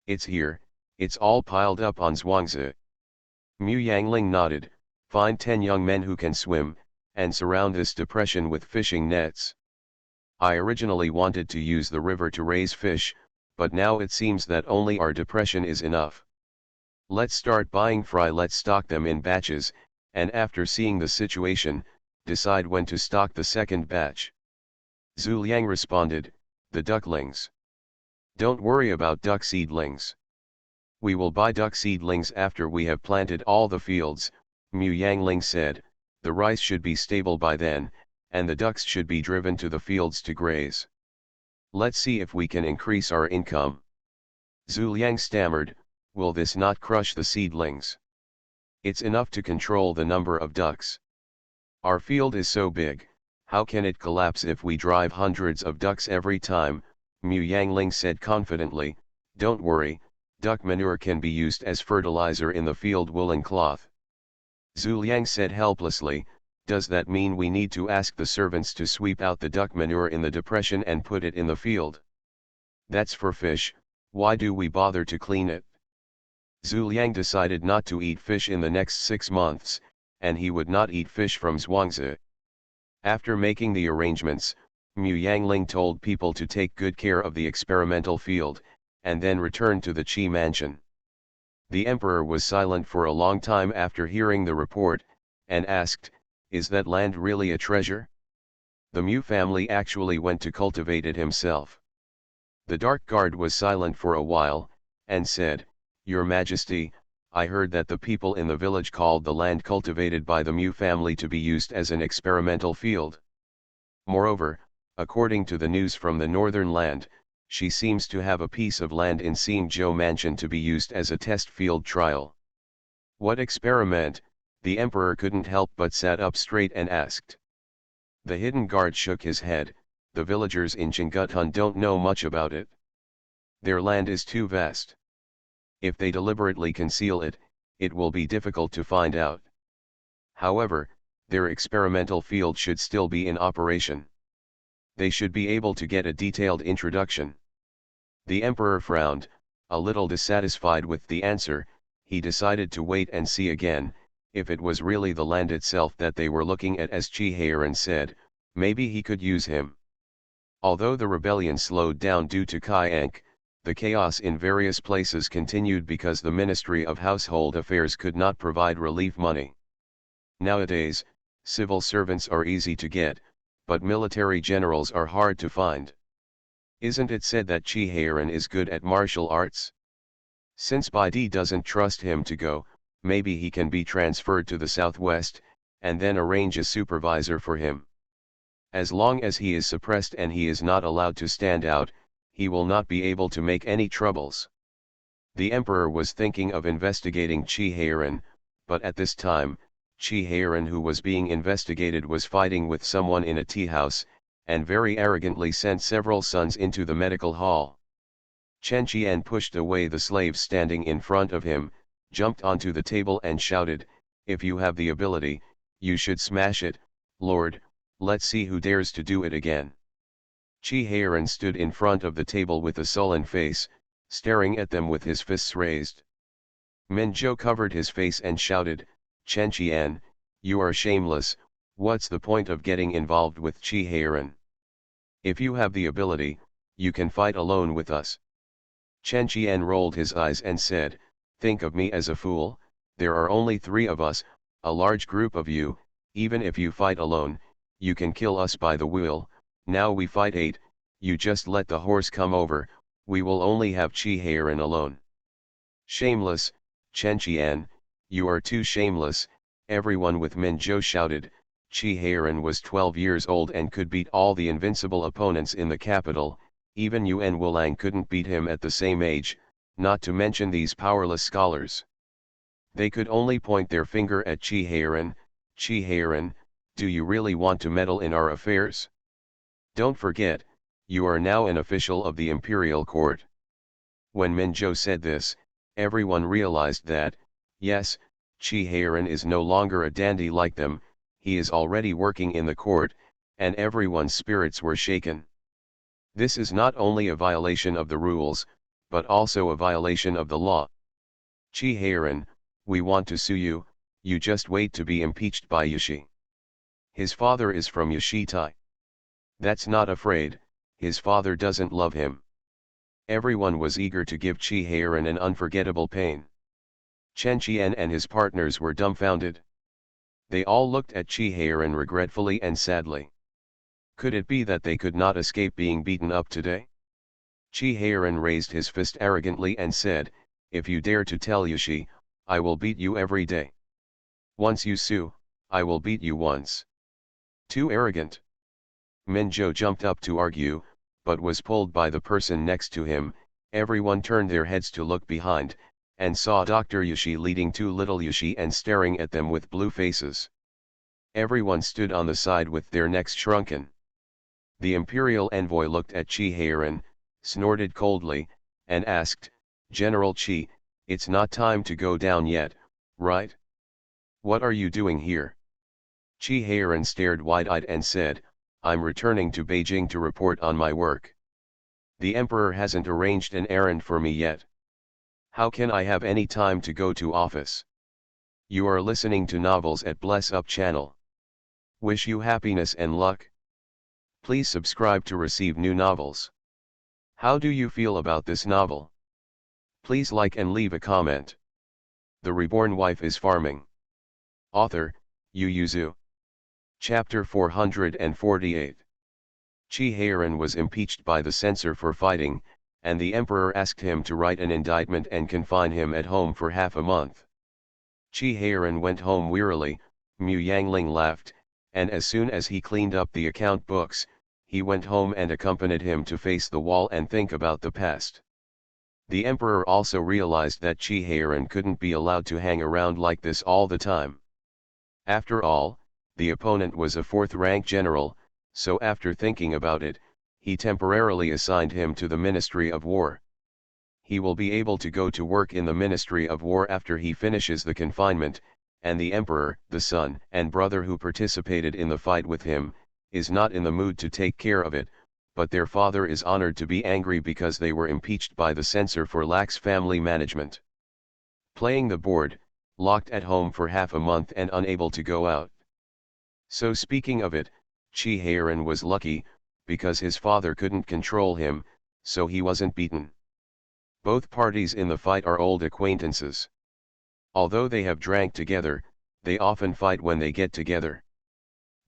It's here, it's all piled up on Zhuangzi. Mu Yangling nodded. Find 10 young men who can swim, and surround this depression with fishing nets. I originally wanted to use the river to raise fish, but now it seems that only our depression is enough. Let's start buying fry. Let's stock them in batches, and after seeing the situation, decide when to stock the second batch. Zhu Liang responded, the ducklings. Don't worry about duck seedlings. We will buy duck seedlings after we have planted all the fields, Mu Yangling said. The rice should be stable by then, and the ducks should be driven to the fields to graze. Let's see if we can increase our income. Zhu Liang stammered, will this not crush the seedlings? It's enough to control the number of ducks. Our field is so big, how can it collapse if we drive hundreds of ducks every time? Mu Yangling said confidently, don't worry, duck manure can be used as fertilizer in the field woolen cloth. Zhu Liang said helplessly, does that mean we need to ask the servants to sweep out the duck manure in the depression and put it in the field? That's for fish, why do we bother to clean it? Zhu Liang decided not to eat fish in the next 6 months, and he would not eat fish from Zhuangzi. After making the arrangements, Mu Yangling told people to take good care of the experimental field, and then return to the Qi mansion. The emperor was silent for a long time after hearing the report, and asked, is that land really a treasure? The Mu family actually went to cultivate it himself. The Dark Guard was silent for a while, and said, Your Majesty, I heard that the people in the village called the land cultivated by the Mu family to be used as an experimental field. Moreover, according to the news from the northern land, she seems to have a piece of land in Xingzhou mansion to be used as a test field trial. What experiment? The emperor couldn't help but sat up straight and asked. The hidden guard shook his head, the villagers in Chinggutun don't know much about it. Their land is too vast. If they deliberately conceal it, it will be difficult to find out. However, their experimental field should still be in operation. They should be able to get a detailed introduction. The emperor frowned, a little dissatisfied with the answer. He decided to wait and see again. If it was really the land itself that they were looking at, as Qi Heiran said, maybe he could use him. Although the rebellion slowed down due to Kai Enk, the chaos in various places continued because the Ministry of Household Affairs could not provide relief money. Nowadays, civil servants are easy to get, but military generals are hard to find. Isn't it said that Qi Heiran is good at martial arts? Since Baidi doesn't trust him to go, maybe he can be transferred to the southwest, and then arrange a supervisor for him. As long as he is suppressed and he is not allowed to stand out, he will not be able to make any troubles. The emperor was thinking of investigating Qi Heiran, but at this time, Qi Heiran, who was being investigated, was fighting with someone in a tea house, and very arrogantly sent several sons into the medical hall. Chen Qian pushed away the slaves standing in front of him, jumped onto the table and shouted, if you have the ability, you should smash it, Lord, let's see who dares to do it again. Qi Heiran stood in front of the table with a sullen face, staring at them with his fists raised. Minzhou covered his face and shouted, Chen Qian, you are shameless, what's the point of getting involved with Qi Heiran? If you have the ability, you can fight alone with us. Chen Qian rolled his eyes and said, think of me as a fool, there are only 3 of us, a large group of you, even if you fight alone, you can kill us by the wheel. Now we fight 8, you just let the horse come over, we will only have Qi Heiran alone. Shameless, Chen Qian, you are too shameless, everyone with Minzhou shouted. Qi Heiran was 12 years old and could beat all the invincible opponents in the capital, even Yuan Wulang couldn't beat him at the same age, not to mention these powerless scholars. They could only point their finger at Qi Heiran, Do you really want to meddle in our affairs? Don't forget, you are now an official of the imperial court. When Minjo said this, everyone realized that, yes, Chi Heiran is no longer a dandy like them, he is already working in the court, and everyone's spirits were shaken. This is not only a violation of the rules, but also a violation of the law. Chi Heiran, we want to sue you, you just wait to be impeached by Yashi. His father is from Yashitai. That's not afraid, his father doesn't love him. Everyone was eager to give Chi Heiran an unforgettable pain. Chen Qian and his partners were dumbfounded. They all looked at Chi Heiran regretfully and sadly. Could it be that they could not escape being beaten up today? Chi Heiran raised his fist arrogantly and said, if you dare to tell Yashi, I will beat you every day. Once you sue, I will beat you once. Too arrogant. Minjo jumped up to argue, but was pulled by the person next to him. Everyone turned their heads to look behind, and saw Dr. Yashi leading two little Yashi and staring at them with blue faces. Everyone stood on the side with their necks shrunken. The imperial envoy looked at Chi Heiran, snorted coldly, and asked, General Chi, it's not time to go down yet, right? What are you doing here? Chi Heiran stared wide-eyed and said, I'm returning to Beijing to report on my work. The emperor hasn't arranged an errand for me yet. How can I have any time to go to office? You are listening to novels at Bless Up channel. Wish you happiness and luck. Please subscribe to receive new novels. How do you feel about this novel? Please like and leave a comment. The Reborn Wife is Farming. Author, Yu Yuzu. Chapter 448. Chi Heiran was impeached by the censor for fighting, and the emperor asked him to write an indictment and confine him at home for half a month. Chi Heiran went home wearily. Mu Yangling laughed, and as soon as he cleaned up the account books, he went home and accompanied him to face the wall and think about the past. The emperor also realized that Chi Heiran couldn't be allowed to hang around like this all the time. After all, the opponent was a fourth-rank general, so after thinking about it, he temporarily assigned him to the Ministry of War. He will be able to go to work in the Ministry of War after he finishes the confinement, and the emperor, the son and brother who participated in the fight with him, is not in the mood to take care of it, but their father is honored to be angry because they were impeached by the censor for lax family management. Playing the board, locked at home for half a month and unable to go out. So speaking of it, Chi Heiran was lucky, because his father couldn't control him, so he wasn't beaten. Both parties in the fight are old acquaintances. Although they have drank together, they often fight when they get together.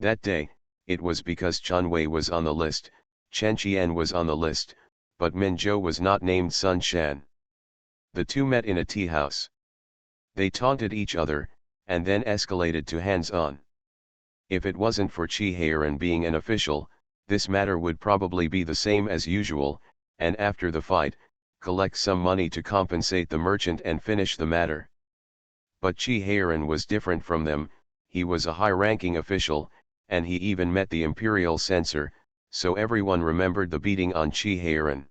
That day, it was because Chen Wei was on the list, Chen Qian was on the list, but Minjo was not named Sun Shan. The two met in a tea house. They taunted each other, and then escalated to hands-on. If it wasn't for Chi Heiran being an official, this matter would probably be the same as usual, and after the fight, collect some money to compensate the merchant and finish the matter. But Chi Heiran was different from them. He was a high-ranking official, and he even met the imperial censor, so everyone remembered the beating on Chi Heiran.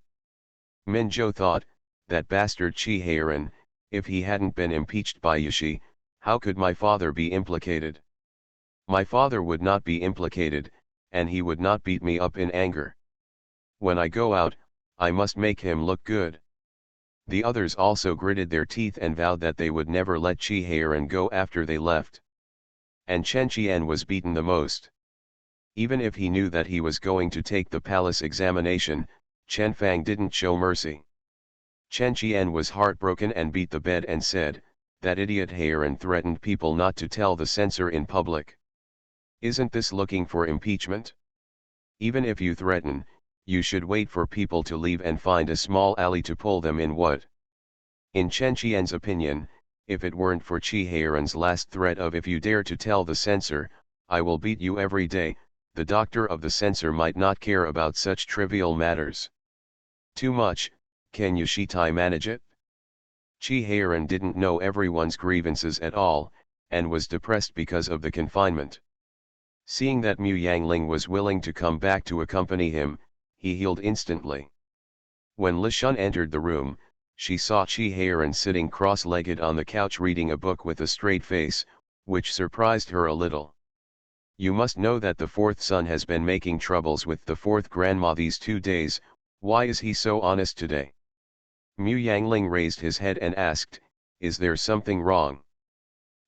Minjo thought, that bastard Chi Heiran, if he hadn't been impeached by Yashi, how could my father be implicated? My father would not be implicated, and he would not beat me up in anger. When I go out, I must make him look good. The others also gritted their teeth and vowed that they would never let Chi Heiran go after they left. And Chen Qian was beaten the most. Even if he knew that he was going to take the palace examination, Chen Fang didn't show mercy. Chen Qian was heartbroken and beat the bed and said, that idiot Heiran threatened people not to tell the censor in public. Isn't this looking for impeachment? Even if you threaten, you should wait for people to leave and find a small alley to pull them in. What? In Chen Qian's opinion, if it weren't for Chi Heiran's last threat of if you dare to tell the censor, I will beat you every day, the doctor of the censor might not care about such trivial matters. Too much, can Yashitai manage it? Chi Heiran didn't know everyone's grievances at all, and was depressed because of the confinement. Seeing that Mu Yangling was willing to come back to accompany him, he healed instantly. When Li Shun entered the room, she saw Qi Heiran sitting cross-legged on the couch reading a book with a straight face, which surprised her a little. You must know that the fourth son has been making troubles with the fourth grandma these 2 days. Why is he so honest today? Mu Yangling raised his head and asked, is there something wrong?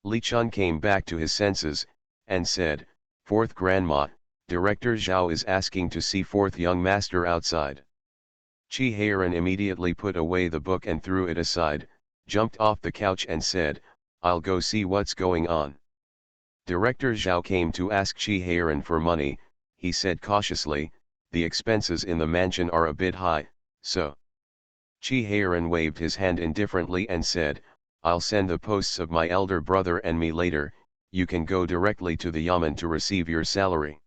Li Chun came back to his senses, and said, fourth grandma, Director Zhao is asking to see fourth young master outside. Qi Heiran immediately put away the book and threw it aside, jumped off the couch and said, I'll go see what's going on. Director Zhao came to ask Qi Heiran for money. He said cautiously, the expenses in the mansion are a bit high, so. Qi Heiran waved his hand indifferently and said, I'll send the posts of my elder brother and me later, you can go directly to the Yamen to receive your salary.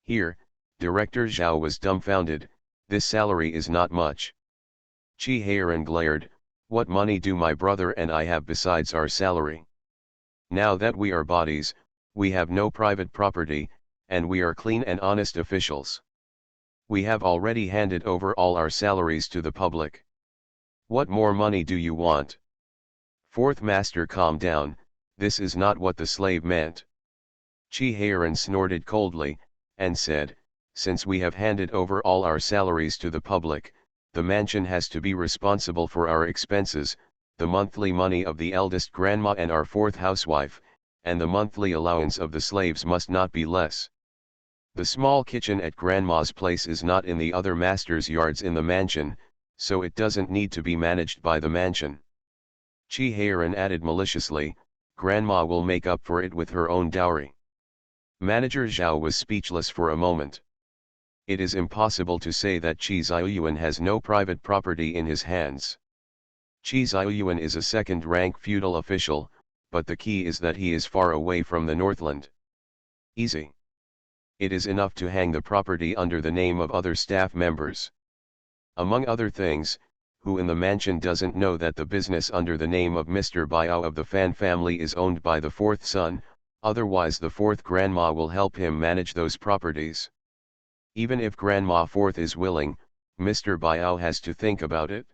Here, Director Zhao was dumbfounded, this salary is not much. Qi Heiran glared, what money do my brother and I have besides our salary? Now that we are bodies, we have no private property, and we are clean and honest officials. We have already handed over all our salaries to the public. What more money do you want? Fourth master, calm down, this is not what the slave meant. Qi Heiran snorted coldly, and said, since we have handed over all our salaries to the public, the mansion has to be responsible for our expenses, the monthly money of the eldest grandma and our fourth housewife, and the monthly allowance of the slaves must not be less. The small kitchen at grandma's place is not in the other master's yards in the mansion, so it doesn't need to be managed by the mansion. Qi Heiran added maliciously, grandma will make up for it with her own dowry. Manager Zhao was speechless for a moment. It is impossible to say that Qi Ziyuan has no private property in his hands. Qi Ziyuan is a second-rank feudal official, but the key is that he is far away from the Northland. Easy. It is enough to hang the property under the name of other staff members. Among other things, who in the mansion doesn't know that the business under the name of Mr. Biao of the Fan family is owned by the fourth son, otherwise the fourth grandma will help him manage those properties. Even if Grandma Fourth is willing, Mr. Biao has to think about it.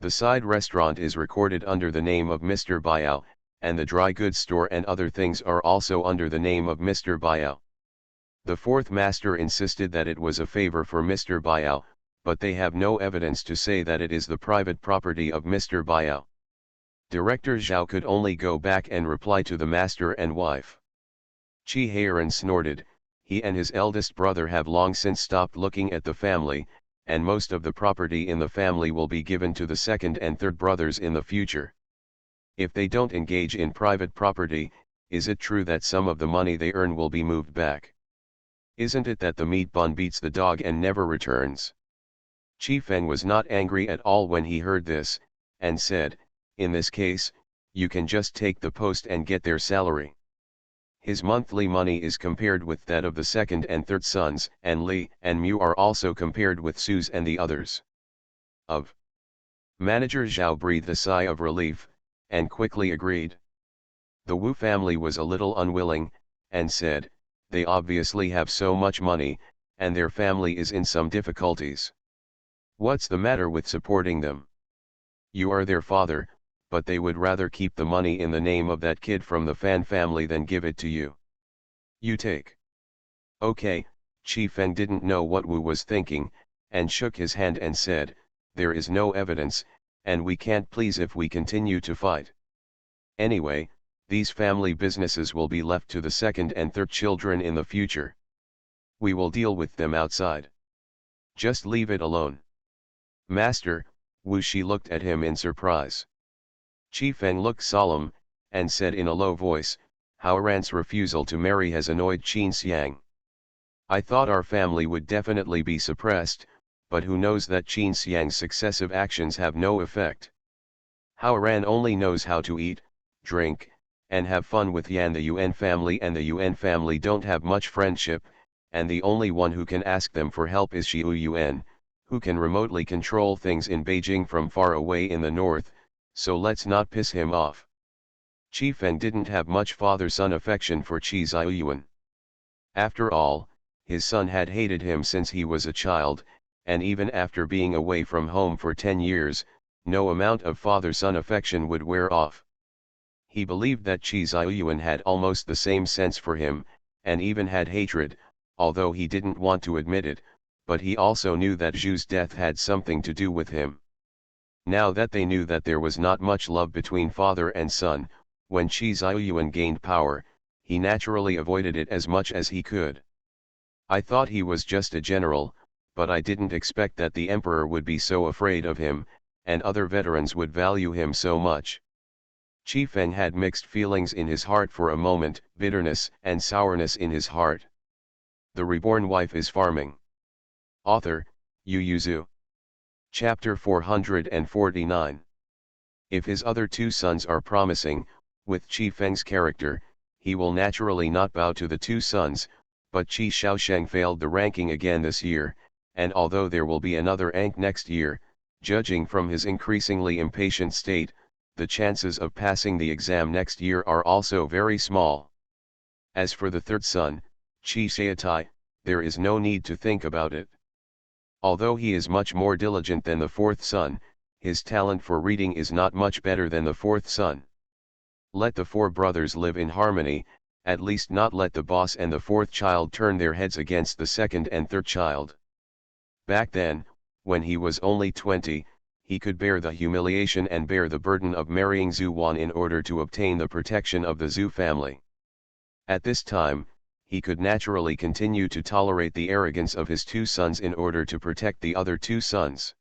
The side restaurant is recorded under the name of Mr. Biao, and the dry goods store and other things are also under the name of Mr. Biao. The fourth master insisted that it was a favor for Mr. Biao, but they have no evidence to say that it is the private property of Mr. Biao. Director Zhao could only go back and reply to the master and wife. Qi Heiran snorted. He and his eldest brother have long since stopped looking at the family, and most of the property in the family will be given to the second and third brothers in the future. If they don't engage in private property, is it true that some of the money they earn will be moved back? Isn't it that the meat bun beats the dog and never returns? Qi Feng was not angry at all when he heard this, and said, in this case, you can just take the post and get their salary. His monthly money is compared with that of the second and third sons, and Li and Mu are also compared with Su's and the others. Manager Zhao breathed a sigh of relief, and quickly agreed. The Wu family was a little unwilling, and said, they obviously have so much money, and their family is in some difficulties. What's the matter with supporting them? You are their father, but they would rather keep the money in the name of that kid from the Fan family than give it to you. You take. Okay, Qi Feng didn't know what Wu was thinking, and shook his hand and said, there is no evidence, and we can't please if we continue to fight. Anyway, these family businesses will be left to the second and third children in the future. We will deal with them outside. Just leave it alone. Master, Wu Shi looked at him in surprise. Qi Feng looked solemn, and said in a low voice, Hao Ran's refusal to marry has annoyed Qin Xiang. I thought our family would definitely be suppressed, but who knows that Qin Xiang's successive actions have no effect. Hao Ran only knows how to eat, drink, and have fun with Yan. The Yuan family and the Yuan family don't have much friendship, and the only one who can ask them for help is Xiu Yuan, who can remotely control things in Beijing from far away in the north, so let's not piss him off. Qi Feng didn't have much father-son affection for Qi Ziyuan. After all, his son had hated him since he was a child, and even after being away from home for 10 years, no amount of father-son affection would wear off. He believed that Chi Ziyuan had almost the same sense for him, and even had hatred, although he didn't want to admit it, but he also knew that Zhu's death had something to do with him. Now that they knew that there was not much love between father and son, when Chi Ziyuan gained power, he naturally avoided it as much as he could. I thought he was just a general, but I didn't expect that the emperor would be so afraid of him, and other veterans would value him so much. Qi Feng had mixed feelings in his heart for a moment, bitterness and sourness in his heart. The Reborn Wife is Farming. Author, Yu Yuzu. Chapter 449. If his other two sons are promising, with Qi Feng's character, he will naturally not bow to the two sons, but Qi Shaosheng failed the ranking again this year, and although there will be another Ankh next year, judging from his increasingly impatient state, the chances of passing the exam next year are also very small. As for the third son, Qi Shaitai, there is no need to think about it. Although he is much more diligent than the fourth son, his talent for reading is not much better than the fourth son. Let the four brothers live in harmony, at least not let the boss and the fourth child turn their heads against the second and third child. Back then, when he was only 20, he could bear the humiliation and bear the burden of marrying Zhu Wan in order to obtain the protection of the Zhu family. At this time, he could naturally continue to tolerate the arrogance of his two sons in order to protect the other two sons.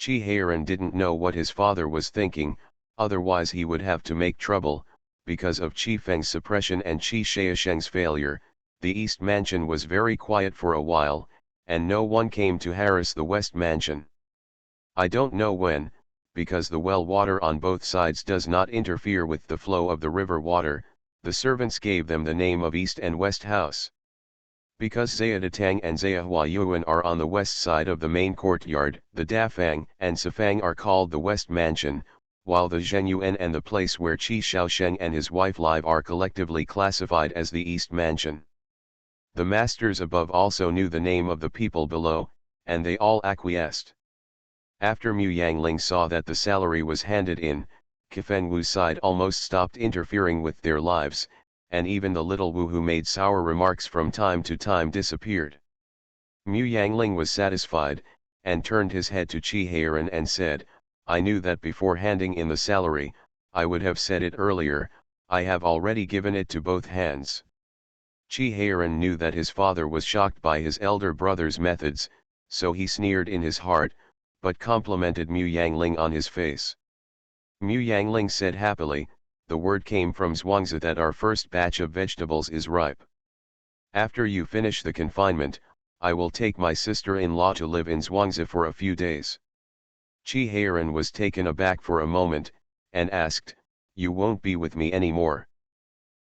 Qi Heiran didn't know what his father was thinking, otherwise he would have to make trouble. Because of Qi Feng's suppression and Qi Shaosheng's failure, the East Mansion was very quiet for a while, and no one came to harass the West Mansion. I don't know when, because the well water on both sides does not interfere with the flow of the river water, the servants gave them the name of East and West House. Because Zayatang and Zayahuayuan are on the west side of the main courtyard, the Dafang and Sifang are called the West Mansion, while the Zhenyuan and the place where Qi Shaosheng and his wife live are collectively classified as the East Mansion. The masters above also knew the name of the people below, and they all acquiesced. After Mu Yangling saw that the salary was handed in, Kifeng Wu's side almost stopped interfering with their lives, and even the little Wu who made sour remarks from time to time disappeared. Mu Yangling was satisfied, and turned his head to Qi Heiran and said, "I knew that before handing in the salary, I would have said it earlier, I have already given it to both hands." Qi Heiran knew that his father was shocked by his elder brother's methods, so he sneered in his heart, but complimented Mu Yangling on his face. Mu Yangling said happily, "The word came from Zhuangzi that our first batch of vegetables is ripe. After you finish the confinement, I will take my sister-in-law to live in Zhuangzi for a few days." Qi Heiran was taken aback for a moment, and asked, "You won't be with me anymore?"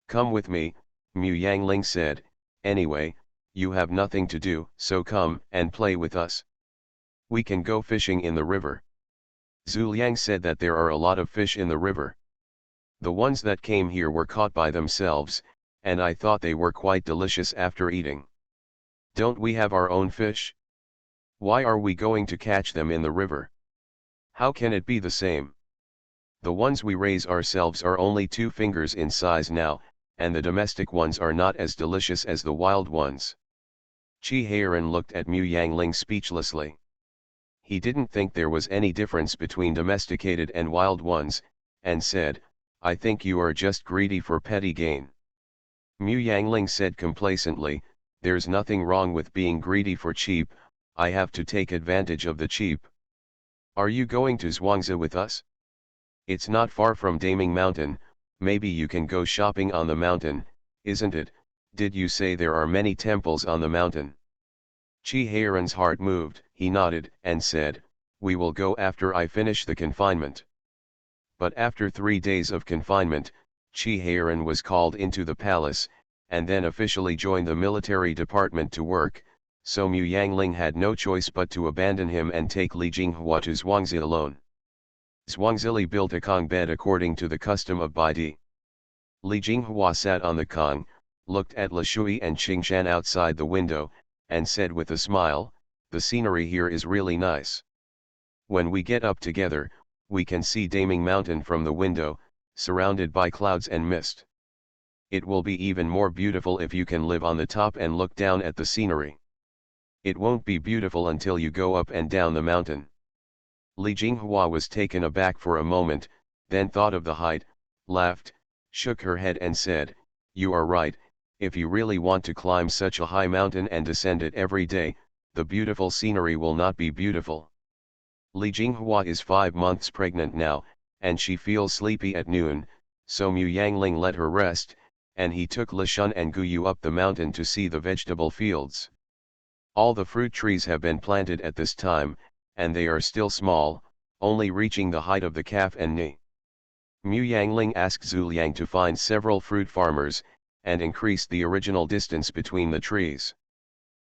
"Come with me," Mu Yangling said, "anyway, you have nothing to do, so come and play with us. We can go fishing in the river." Zhu Liang said that there are a lot of fish in the river. The ones that came here were caught by themselves, and I thought they were quite delicious after eating. Don't we have our own fish? Why are we going to catch them in the river? How can it be the same? The ones we raise ourselves are only 2 fingers in size now, and the domestic ones are not as delicious as the wild ones. Qi Heiran looked at Mu Yangling speechlessly. He didn't think there was any difference between domesticated and wild ones, and said, "I think you are just greedy for petty gain." Mu Yangling said complacently, "There's nothing wrong with being greedy for cheap, I have to take advantage of the cheap. Are you going to Zhuangzi with us? It's not far from Daming Mountain, maybe you can go shopping on the mountain, isn't it? Did you say there are many temples on the mountain?" Qi Heiran's heart moved, he nodded, and said, "We will go after I finish the confinement." But after 3 days of confinement, Qi Heiran was called into the palace, and then officially joined the military department to work, so Mu Yangling had no choice but to abandon him and take Li Jinghua to Zhuangzi alone. Zhuangzili built a Kong bed according to the custom of Baidi. Li Jinghua sat on the Kong, looked at Le Shui and Qingshan outside the window, and said with a smile, "The scenery here is really nice. When we get up together, we can see Daming Mountain from the window, surrounded by clouds and mist. It will be even more beautiful if you can live on the top and look down at the scenery. It won't be beautiful until you go up and down the mountain." Li Jinghua was taken aback for a moment, then thought of the height, laughed, shook her head and said, "You are right, if you really want to climb such a high mountain and descend it every day, the beautiful scenery will not be beautiful." Li Jinghua is 5 months pregnant now, and she feels sleepy at noon, so Mu Yangling let her rest, and he took Le Shun and Guyu up the mountain to see the vegetable fields. All the fruit trees have been planted at this time, and they are still small, only reaching the height of the calf and knee. Mu Yangling asked Zhu Liang to find several fruit farmers, and increase the original distance between the trees.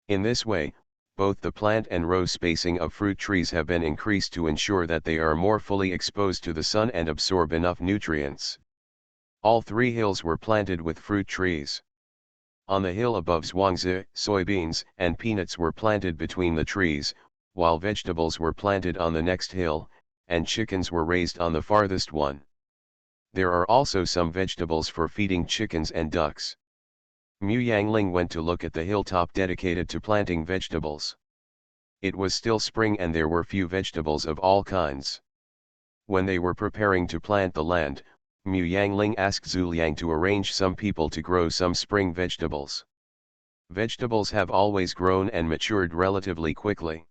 In this way, both the plant and row spacing of fruit trees have been increased to ensure that they are more fully exposed to the sun and absorb enough nutrients. All 3 hills were planted with fruit trees. On the hill above Zhuangzi, soybeans and peanuts were planted between the trees, while vegetables were planted on the next hill, and chickens were raised on the farthest one. There are also some vegetables for feeding chickens and ducks. Mu Yangling went to look at the hilltop dedicated to planting vegetables. It was still spring and there were few vegetables of all kinds. When they were preparing to plant the land, Mu Yangling asked Zhu Liang to arrange some people to grow some spring vegetables. Vegetables have always grown and matured relatively quickly.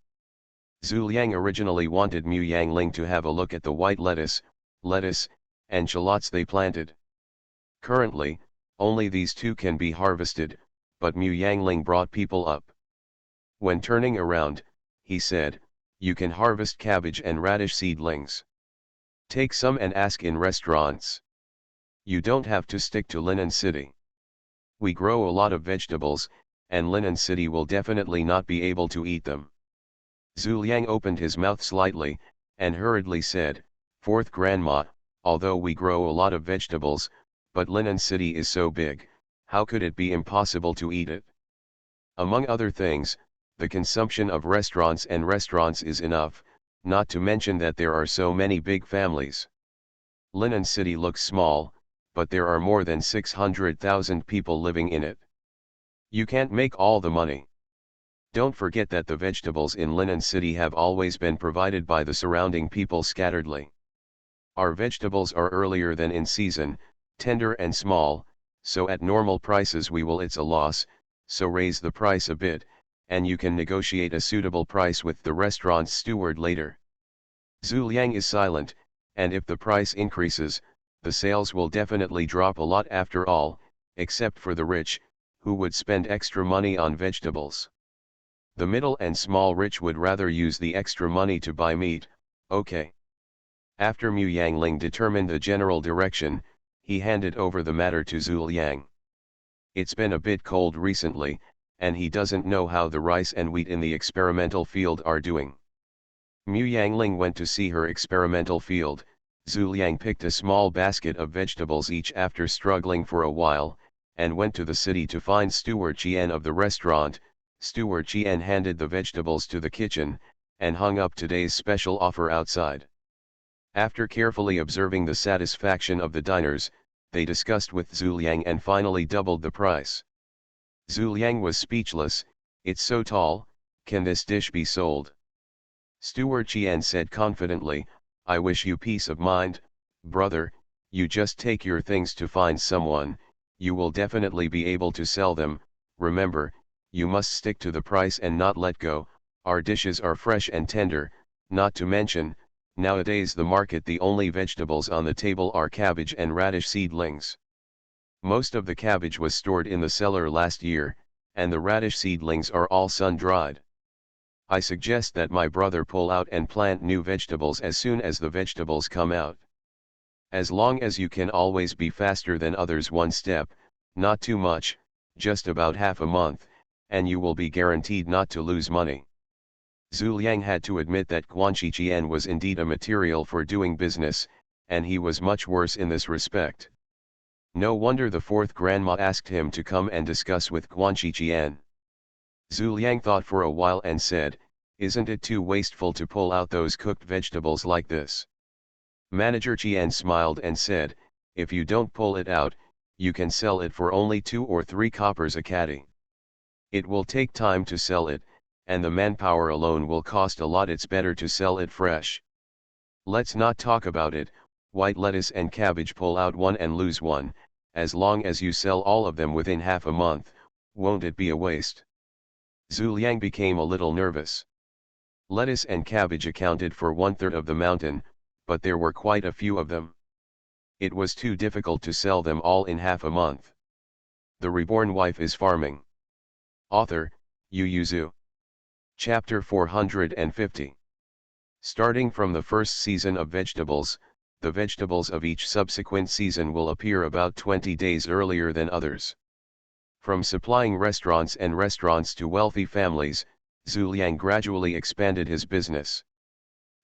Zhu Liang originally wanted Mu Yangling to have a look at the white lettuce, and shallots they planted. Currently, only these 2 can be harvested, but Mu Yangling brought people up. When turning around, he said, "You can harvest cabbage and radish seedlings. Take some and ask in restaurants. You don't have to stick to Linen City. We grow a lot of vegetables, and Linen City will definitely not be able to eat them." Zhu Liang opened his mouth slightly, and hurriedly said, "Fourth Grandma, although we grow a lot of vegetables, but Linen City is so big, how could it be impossible to eat it? Among other things, the consumption of restaurants is enough, not to mention that there are so many big families. Linen City looks small, but there are more than 600,000 people living in it. You can't make all the money. Don't forget that the vegetables in Linen City have always been provided by the surrounding people scatteredly. Our vegetables are earlier than in season, tender and small, so at normal prices it's a loss, so raise the price a bit, and you can negotiate a suitable price with the restaurant's steward later." Zhu Liang is silent, and if the price increases, the sales will definitely drop a lot after all, except for the rich, who would spend extra money on vegetables. The middle and small rich would rather use the extra money to buy meat. Okay. After Mu Yangling determined the general direction, he handed over the matter to Zhu Liang. It's been a bit cold recently, and he doesn't know how the rice and wheat in the experimental field are doing. Mu Yangling went to see her experimental field. Zhu Liang picked a small basket of vegetables each after struggling for a while, and went to the city to find Steward Qian of the restaurant. Steward Qian handed the vegetables to the kitchen, and hung up today's special offer outside. After carefully observing the satisfaction of the diners, they discussed with Zhu Liang and finally doubled the price. Zhu Liang was speechless. "It's so tall, can this dish be sold?" Steward Qian said confidently, "I wish you peace of mind, brother. You just take your things to find someone, you will definitely be able to sell them. Remember, you must stick to the price and not let go. Our dishes are fresh and tender, not to mention, nowadays the only vegetables on the table are cabbage and radish seedlings. Most of the cabbage was stored in the cellar last year, and the radish seedlings are all sun-dried. I suggest that my brother pull out and plant new vegetables as soon as the vegetables come out. As long as you can always be faster than others one step, not too much, just about half a month, and you will be guaranteed not to lose money." Zhu Liang had to admit that Guanxi Qian was indeed a material for doing business, and he was much worse in this respect. No wonder the fourth grandma asked him to come and discuss with Guanxiqian. Zhu Liang thought for a while and said, "Isn't it too wasteful to pull out those cooked vegetables like this?" Manager Qian smiled and said, "If you don't pull it out, you can sell it for only 2 or 3 coppers a caddy. It will take time to sell it, and the manpower alone will cost a lot. It's better to sell it fresh. Let's not talk about it. White lettuce and cabbage, pull out one and lose one, as long as you sell all of them within half a month, won't it be a waste?" Zhu Liang became a little nervous. Lettuce and cabbage accounted for 1/3 of the mountain, but there were quite a few of them. It was too difficult to sell them all in half a month. The Reborn Wife is Farming. Author, Yu Zhu. Chapter 450. Starting from the first season of vegetables, the vegetables of each subsequent season will appear about 20 days earlier than others. From supplying restaurants to wealthy families, Zhu Liang gradually expanded his business.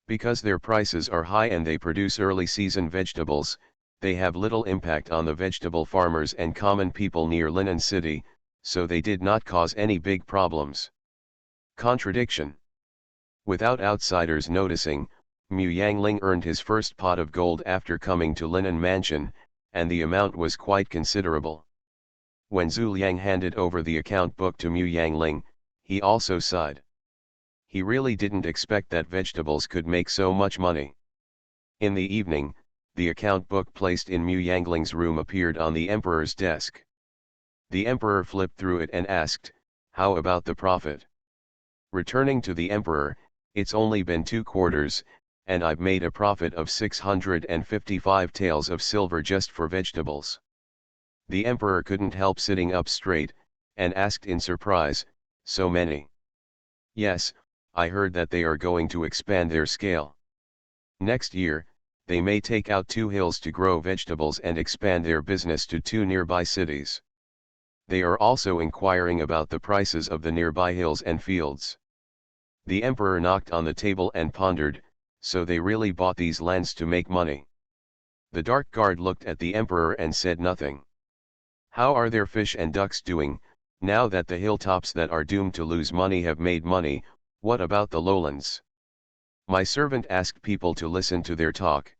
Because their prices are high and they produce early season vegetables, they have little impact on the vegetable farmers and common people near Linan City, so they did not cause any big problems. Contradiction. Without outsiders noticing, Mu Yangling earned his first pot of gold after coming to Linan Mansion, and the amount was quite considerable. When Zhu Liang handed over the account book to Mu Yangling, he also sighed. He really didn't expect that vegetables could make so much money. In the evening, the account book placed in Mu Yangling's room appeared on the emperor's desk. The emperor flipped through it and asked, "How about the profit?" Returning to the emperor, "It's only been 2 quarters, and I've made a profit of 655 taels of silver just for vegetables." The emperor couldn't help sitting up straight, and asked in surprise, "So many?" "Yes, I heard that they are going to expand their scale. Next year, they may take out 2 hills to grow vegetables and expand their business to 2 nearby cities. They are also inquiring about the prices of the nearby hills and fields." The emperor knocked on the table and pondered, "So they really bought these lands to make money?" The dark guard looked at the emperor and said nothing. "How are their fish and ducks doing, now that the hilltops that are doomed to lose money have made money? What about the lowlands?" "My servant asked people to listen to their talk.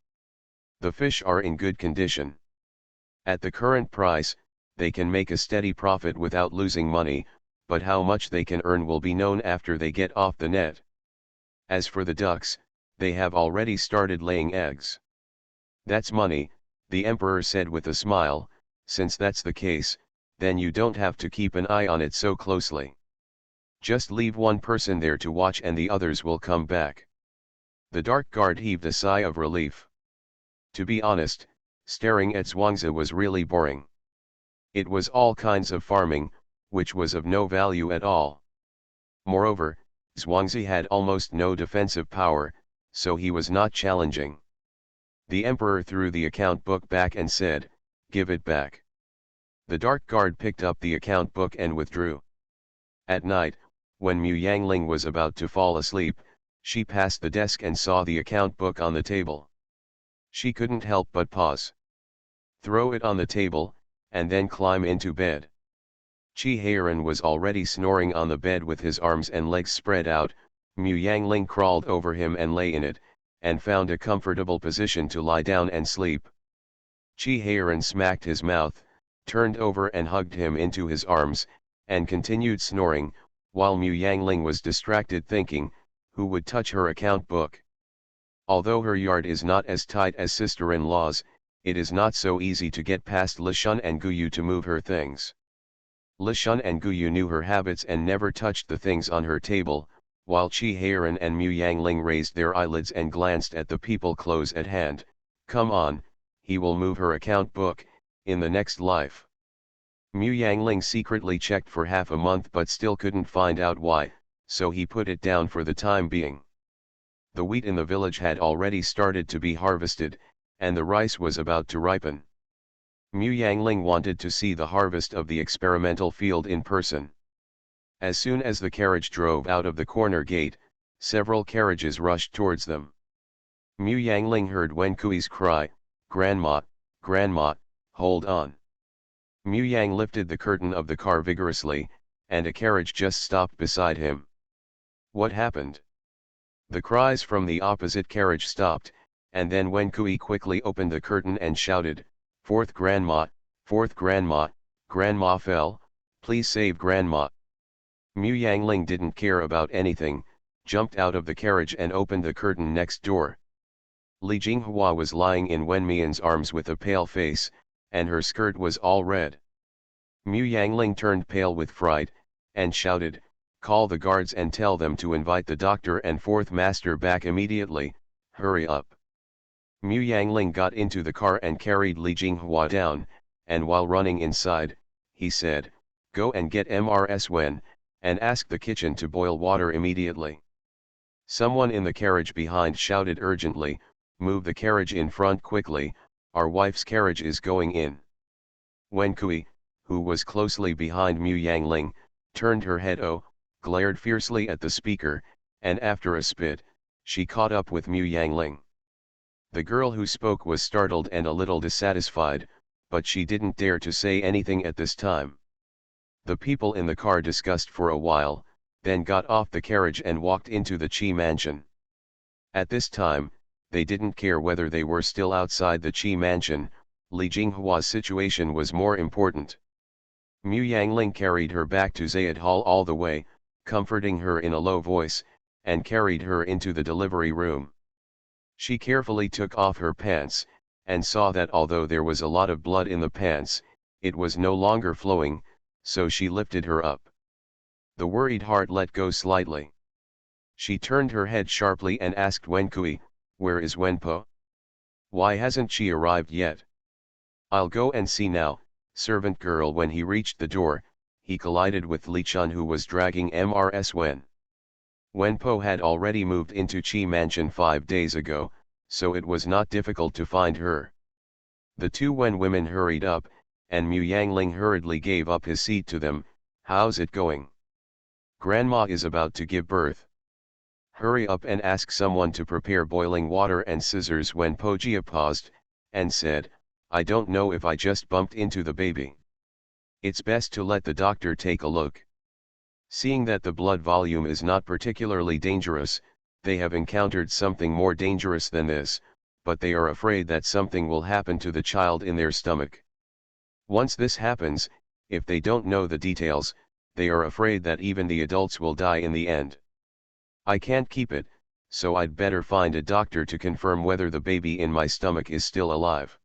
The fish are in good condition. At the current price, they can make a steady profit without losing money, but how much they can earn will be known after they get off the net. As for the ducks, they have already started laying eggs." "That's money," the emperor said with a smile. "Since that's the case, then you don't have to keep an eye on it so closely. Just leave one person there to watch and the others will come back." The dark guard heaved a sigh of relief. To be honest, staring at Zhuangzi was really boring. It was all kinds of farming, which was of no value at all. Moreover, Zhuangzi had almost no defensive power, so he was not challenging. The emperor threw the account book back and said, "Give it back." The dark guard picked up the account book and withdrew. At night, when Mu Yangling was about to fall asleep, she passed the desk and saw the account book on the table. She couldn't help but pause. Throw it on the table, and then climb into bed. Chi Heiran was already snoring on the bed with his arms and legs spread out. Mu Yangling crawled over him and lay in it, and found a comfortable position to lie down and sleep. Chi Heiran smacked his mouth, turned over and hugged him into his arms, and continued snoring, while Mu Yangling was distracted thinking, who would touch her account book? Although her yard is not as tight as sister-in-law's, it is not so easy to get past Lishun and Guyu to move her things. Lishun and Guyu knew her habits and never touched the things on her table, while Chi Heiran and Mu Yangling raised their eyelids and glanced at the people close at hand. Come on, he will move her account book, in the next life. Mu Yangling secretly checked for half a month but still couldn't find out why, so he put it down for the time being. The wheat in the village had already started to be harvested, and the rice was about to ripen. Mu Yangling wanted to see the harvest of the experimental field in person. As soon as the carriage drove out of the corner gate, several carriages rushed towards them. Mu Yangling heard Wen Kui's cry, "Grandma, Grandma, hold on." Mu Yang lifted the curtain of the car vigorously, and a carriage just stopped beside him. What happened? The cries from the opposite carriage stopped, and then Wen Kui quickly opened the curtain and shouted, "Fourth Grandma, fourth Grandma, Grandma fell, please save Grandma." Mu Yangling didn't care about anything, jumped out of the carriage and opened the curtain next door. Li Jinghua was lying in Wen Mian's arms with a pale face, and her skirt was all red. Mu Yangling turned pale with fright, and shouted, "Call the guards and tell them to invite the doctor and fourth master back immediately, hurry up." Mu Yangling got into the car and carried Li Jinghua down, and while running inside, he said, "Go and get Mrs. Wen, and ask the kitchen to boil water immediately." Someone in the carriage behind shouted urgently, "Move the carriage in front quickly, our wife's carriage is going in." Wen Kui, who was closely behind Mu Yangling, turned her head, glared fiercely at the speaker, and after a spit, she caught up with Mu Yangling. The girl who spoke was startled and a little dissatisfied, but she didn't dare to say anything at this time. The people in the car discussed for a while, then got off the carriage and walked into the Qi mansion. At this time, they didn't care whether they were still outside the Qi mansion, Li Jinghua's situation was more important. Mu Yangling carried her back to Zayed Hall all the way, comforting her in a low voice, and carried her into the delivery room. She carefully took off her pants, and saw that although there was a lot of blood in the pants, it was no longer flowing, so she lifted her up. The worried heart let go slightly. She turned her head sharply and asked Wen Kui, "Where is Wen Po? Why hasn't she arrived yet?" "I'll go and see now." Servant girl. When he reached the door, he collided with Li Chun, who was dragging Mrs. Wen. Wen Po had already moved into Qi Mansion 5 days ago, so it was not difficult to find her. The two Wen women hurried up, and Mu Yangling hurriedly gave up his seat to them. "How's it going?" "Grandma is about to give birth." "Hurry up and ask someone to prepare boiling water and scissors." Wen Po Jia paused, and said, "I don't know if I just bumped into the baby. It's best to let the doctor take a look." Seeing that the blood volume is not particularly dangerous, they have encountered something more dangerous than this, but they are afraid that something will happen to the child in their stomach. Once this happens, if they don't know the details, they are afraid that even the adults will die in the end. "I can't keep it, so I'd better find a doctor to confirm whether the baby in my stomach is still alive."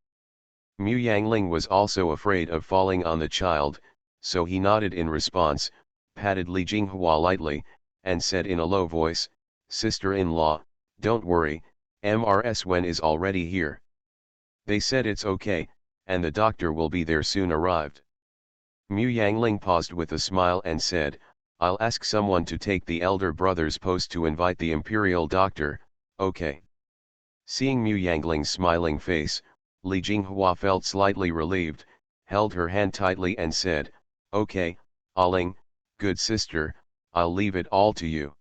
Mu Yangling was also afraid of falling on the child, so he nodded in response, patted Li Jinghua lightly, and said in a low voice, "Sister-in-law, don't worry, Mrs. Wen is already here. They said it's okay, and the doctor will be there soon." Arrived. Mu Yangling paused with a smile and said, "I'll ask someone to take the elder brother's post to invite the imperial doctor." "Okay." Seeing Mu Yangling's smiling face, Li Jinghua felt slightly relieved, held her hand tightly and said, "Okay, Aling, good sister, I'll leave it all to you."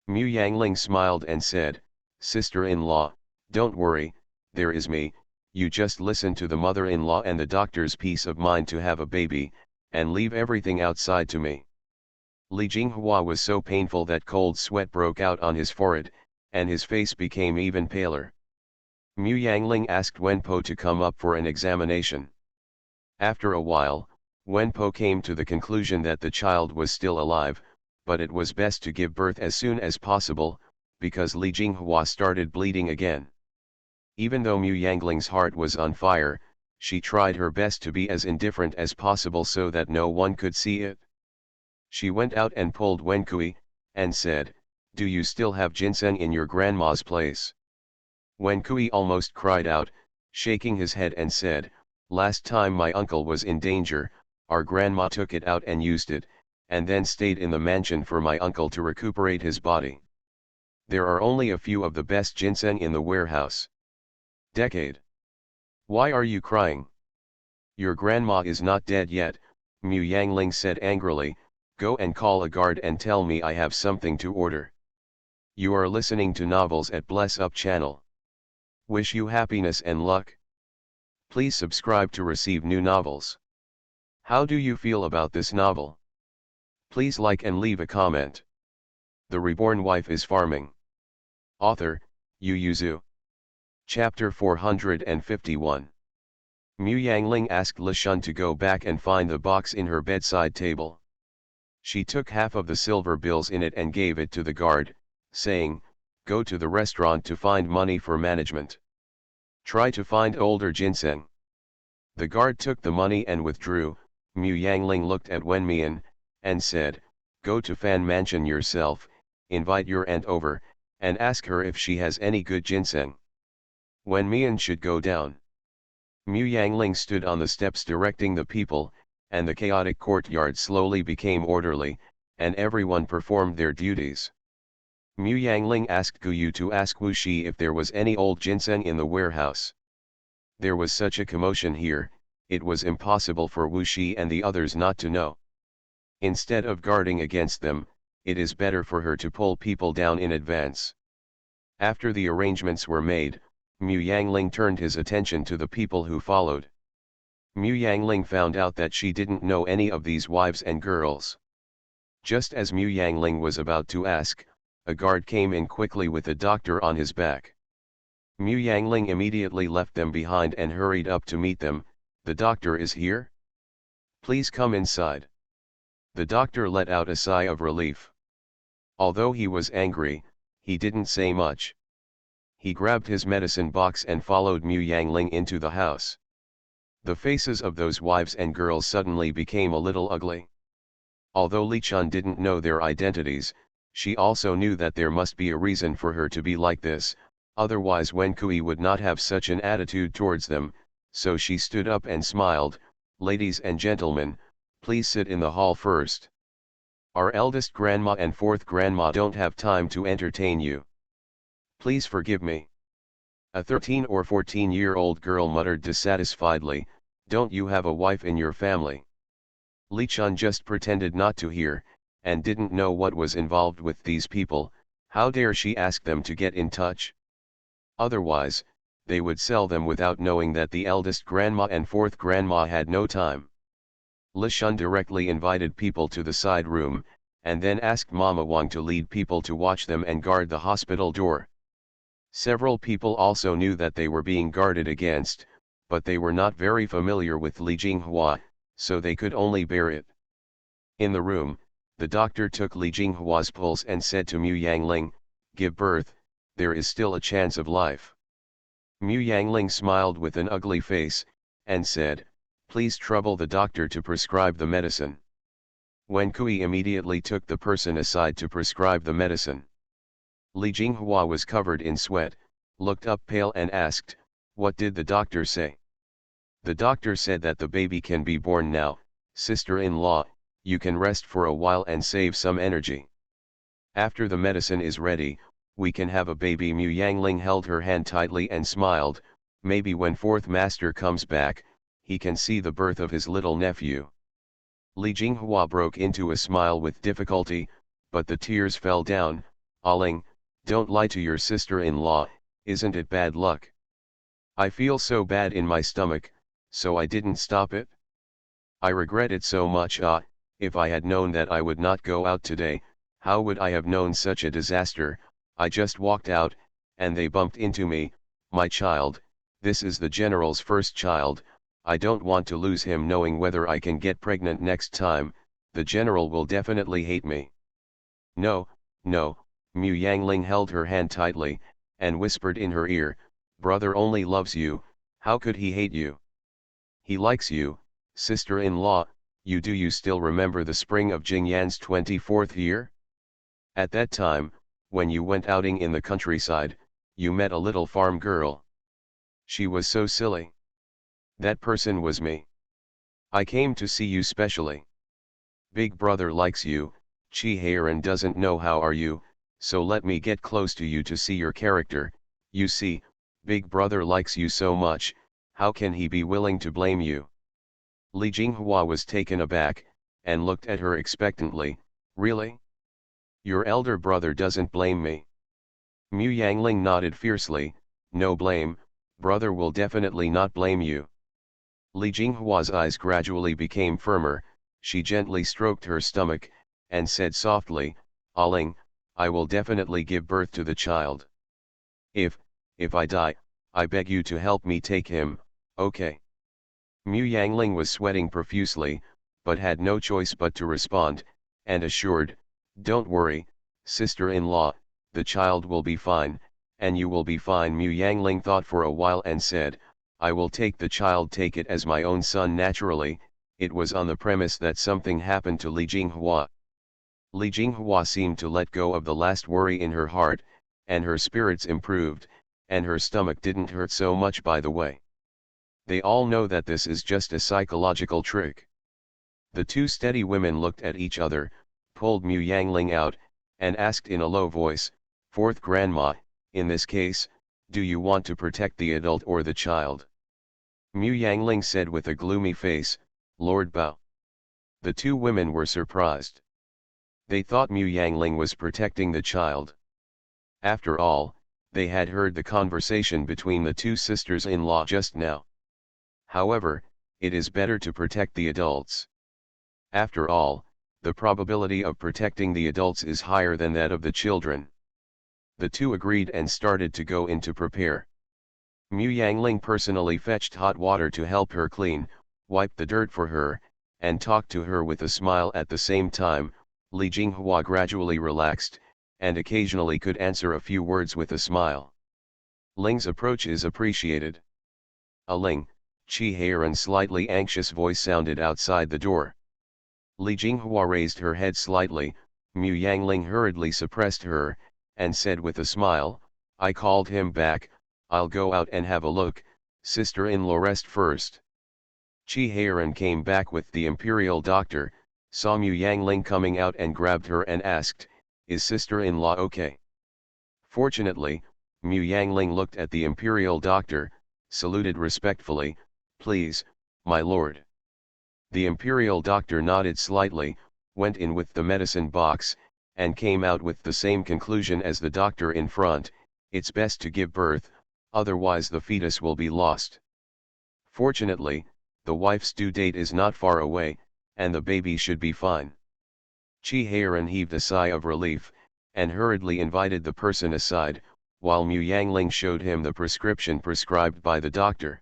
Mu Yangling smiled and said, "Sister-in-law, don't worry, there is me, you just listen to the mother-in-law and the doctor's peace of mind to have a baby, and leave everything outside to me." Li Jinghua was so painful that cold sweat broke out on his forehead, and his face became even paler. Mu Yangling asked Wen Po to come up for an examination. After a while, Wen Po came to the conclusion that the child was still alive, but it was best to give birth as soon as possible, because Li Jinghua started bleeding again. Even though Mu Yangling's heart was on fire, she tried her best to be as indifferent as possible so that no one could see it. She went out and pulled Wen Kui, and said, "Do you still have ginseng in your grandma's place?" Wen Kui almost cried out, shaking his head, and said, "Last time my uncle was in danger, our grandma took it out and used it, and then stayed in the mansion for my uncle to recuperate his body. There are only a few of the best ginseng in the warehouse." "Decade. Why are you crying? Your grandma is not dead yet," Mu Yangling said angrily. "Go and call a guard and tell me I have something to order." You are listening to Novels at Bless Up channel. Wish you happiness and luck. Please subscribe to receive new novels. How do you feel about this novel? Please like and leave a comment. The Reborn Wife is Farming. Author, Yu Yuzu. Chapter 451. Mu Yangling asked Li Shun to go back and find the box in her bedside table. She took half of the silver bills in it and gave it to the guard, saying, "Go to the restaurant to find money for management. Try to find older ginseng." The guard took the money and withdrew. Mu Yangling looked at Wen Mian, and said, "Go to Fan Mansion yourself, invite your aunt over, and ask her if she has any good ginseng." Wen Mian should go down. Mu Yangling stood on the steps directing the people, and the chaotic courtyard slowly became orderly, and everyone performed their duties. Mu Yangling asked Gu Yu to ask Wu Shi if there was any old ginseng in the warehouse. There was such a commotion here, it was impossible for Wu Shi and the others not to know. Instead of guarding against them, it is better for her to pull people down in advance. After the arrangements were made, Mu Yangling turned his attention to the people who followed. Mu Yangling found out that she didn't know any of these wives and girls. Just as Mu Yangling was about to ask, a guard came in quickly with a doctor on his back. Mu Yangling immediately left them behind and hurried up to meet them. "The doctor is here? Please come inside." The doctor let out a sigh of relief. Although he was angry, he didn't say much. He grabbed his medicine box and followed Mu Yangling into the house. The faces of those wives and girls suddenly became a little ugly. Although Li Chun didn't know their identities, she also knew that there must be a reason for her to be like this, otherwise Wen Kui would not have such an attitude towards them, so she stood up and smiled. "Ladies and gentlemen, please sit in the hall first. Our eldest grandma and fourth grandma don't have time to entertain you. Please forgive me." A 13 or 14-year-old girl muttered dissatisfiedly, "Don't you have a wife in your family?" Li Chun just pretended not to hear, and didn't know what was involved with these people. How dare she ask them to get in touch? Otherwise, they would sell them without knowing that the eldest grandma and fourth grandma had no time. Li Shun directly invited people to the side room, and then asked Mama Wang to lead people to watch them and guard the hospital door. Several people also knew that they were being guarded against, but they were not very familiar with Li Jinghua, so they could only bear it. In the room, the doctor took Li Jinghua's pulse and said to Mu Yangling, "Give birth, there is still a chance of life." Mu Yangling smiled with an ugly face, and said, "Please trouble the doctor to prescribe the medicine." Wen Kui immediately took the person aside to prescribe the medicine. Li Jinghua was covered in sweat, looked up pale and asked, "What did the doctor say?" "The doctor said that the baby can be born now, sister-in-law, you can rest for a while and save some energy. After the medicine is ready, we can have a baby." Mu Yangling held her hand tightly and smiled, "Maybe when fourth master comes back, he can see the birth of his little nephew." Li Jinghua broke into a smile with difficulty, but the tears fell down. "Aling, don't lie to your sister-in-law, isn't it bad luck? I feel so bad in my stomach, so I didn't stop it. I regret it so much. If I had known that I would not go out today, how would I have known such a disaster? I just walked out, and they bumped into me. My child, this is the general's first child, I don't want to lose him knowing whether I can get pregnant next time, the general will definitely hate me." "No, no," Mu Yangling held her hand tightly, and whispered in her ear, "Brother only loves you, how could he hate you? He likes you, sister-in-law. Do you still remember the spring of Jingyan's 24th year? At that time, when you went outing in the countryside, you met a little farm girl. She was so silly. That person was me. I came to see you specially. Big brother likes you, Chi Heiran doesn't know how are you, so let me get close to you to see your character. You see, Big brother likes you so much, how can he be willing to blame you?" Li Jinghua was taken aback, and looked at her expectantly. "Really? Your elder brother doesn't blame me?" Mu Yangling nodded fiercely, "No blame, brother will definitely not blame you. Li Jinghua's eyes gradually became firmer, she gently stroked her stomach, and said softly, "Aling, I will definitely give birth to the child. If I die, I beg you to help me take him, okay?" Mu Yangling was sweating profusely, but had no choice but to respond, and assured, "Don't worry, sister-in-law, the child will be fine, and you will be fine." Mu Yangling thought for a while and said, "I will take the child, take it as my own son naturally." It was on the premise that something happened to Li Jinghua. Li Jinghua seemed to let go of the last worry in her heart, and her spirits improved, and her stomach didn't hurt so much by the way. They all know that this is just a psychological trick. The two steady women looked at each other, pulled Mu Yangling out, and asked in a low voice, "Fourth grandma, in this case, do you want to protect the adult or the child?" Mu Yangling said with a gloomy face, "Lord Bao." The two women were surprised. They thought Mu Yangling was protecting the child. After all, they had heard the conversation between the two sisters-in-law just now. However, it is better to protect the adults. After all, the probability of protecting the adults is higher than that of the children. The two agreed and started to go in to prepare. Mu Yangling personally fetched hot water to help her clean, wiped the dirt for her, and talked to her with a smile at the same time. Li Jinghua gradually relaxed, and occasionally could answer a few words with a smile. Ling's approach is appreciated. Ling, Chi Heiran's slightly anxious voice sounded outside the door. Li Jinghua raised her head slightly, Mu Yangling hurriedly suppressed her, and said with a smile, "I called him back, I'll go out and have a look, sister-in-law rest first." Chi Heiran came back with the imperial doctor, saw Mu Yangling coming out and grabbed her and asked, "Is sister-in-law okay?" Fortunately, Mu Yangling looked at the imperial doctor, saluted respectfully, "Please, my lord." The imperial doctor nodded slightly, went in with the medicine box, and came out with the same conclusion as the doctor in front, "It's best to give birth, otherwise the fetus will be lost." Fortunately, the wife's due date is not far away, and the baby should be fine. Chi Heiran heaved a sigh of relief, and hurriedly invited the person aside, while Mu Yangling showed him the prescription prescribed by the doctor.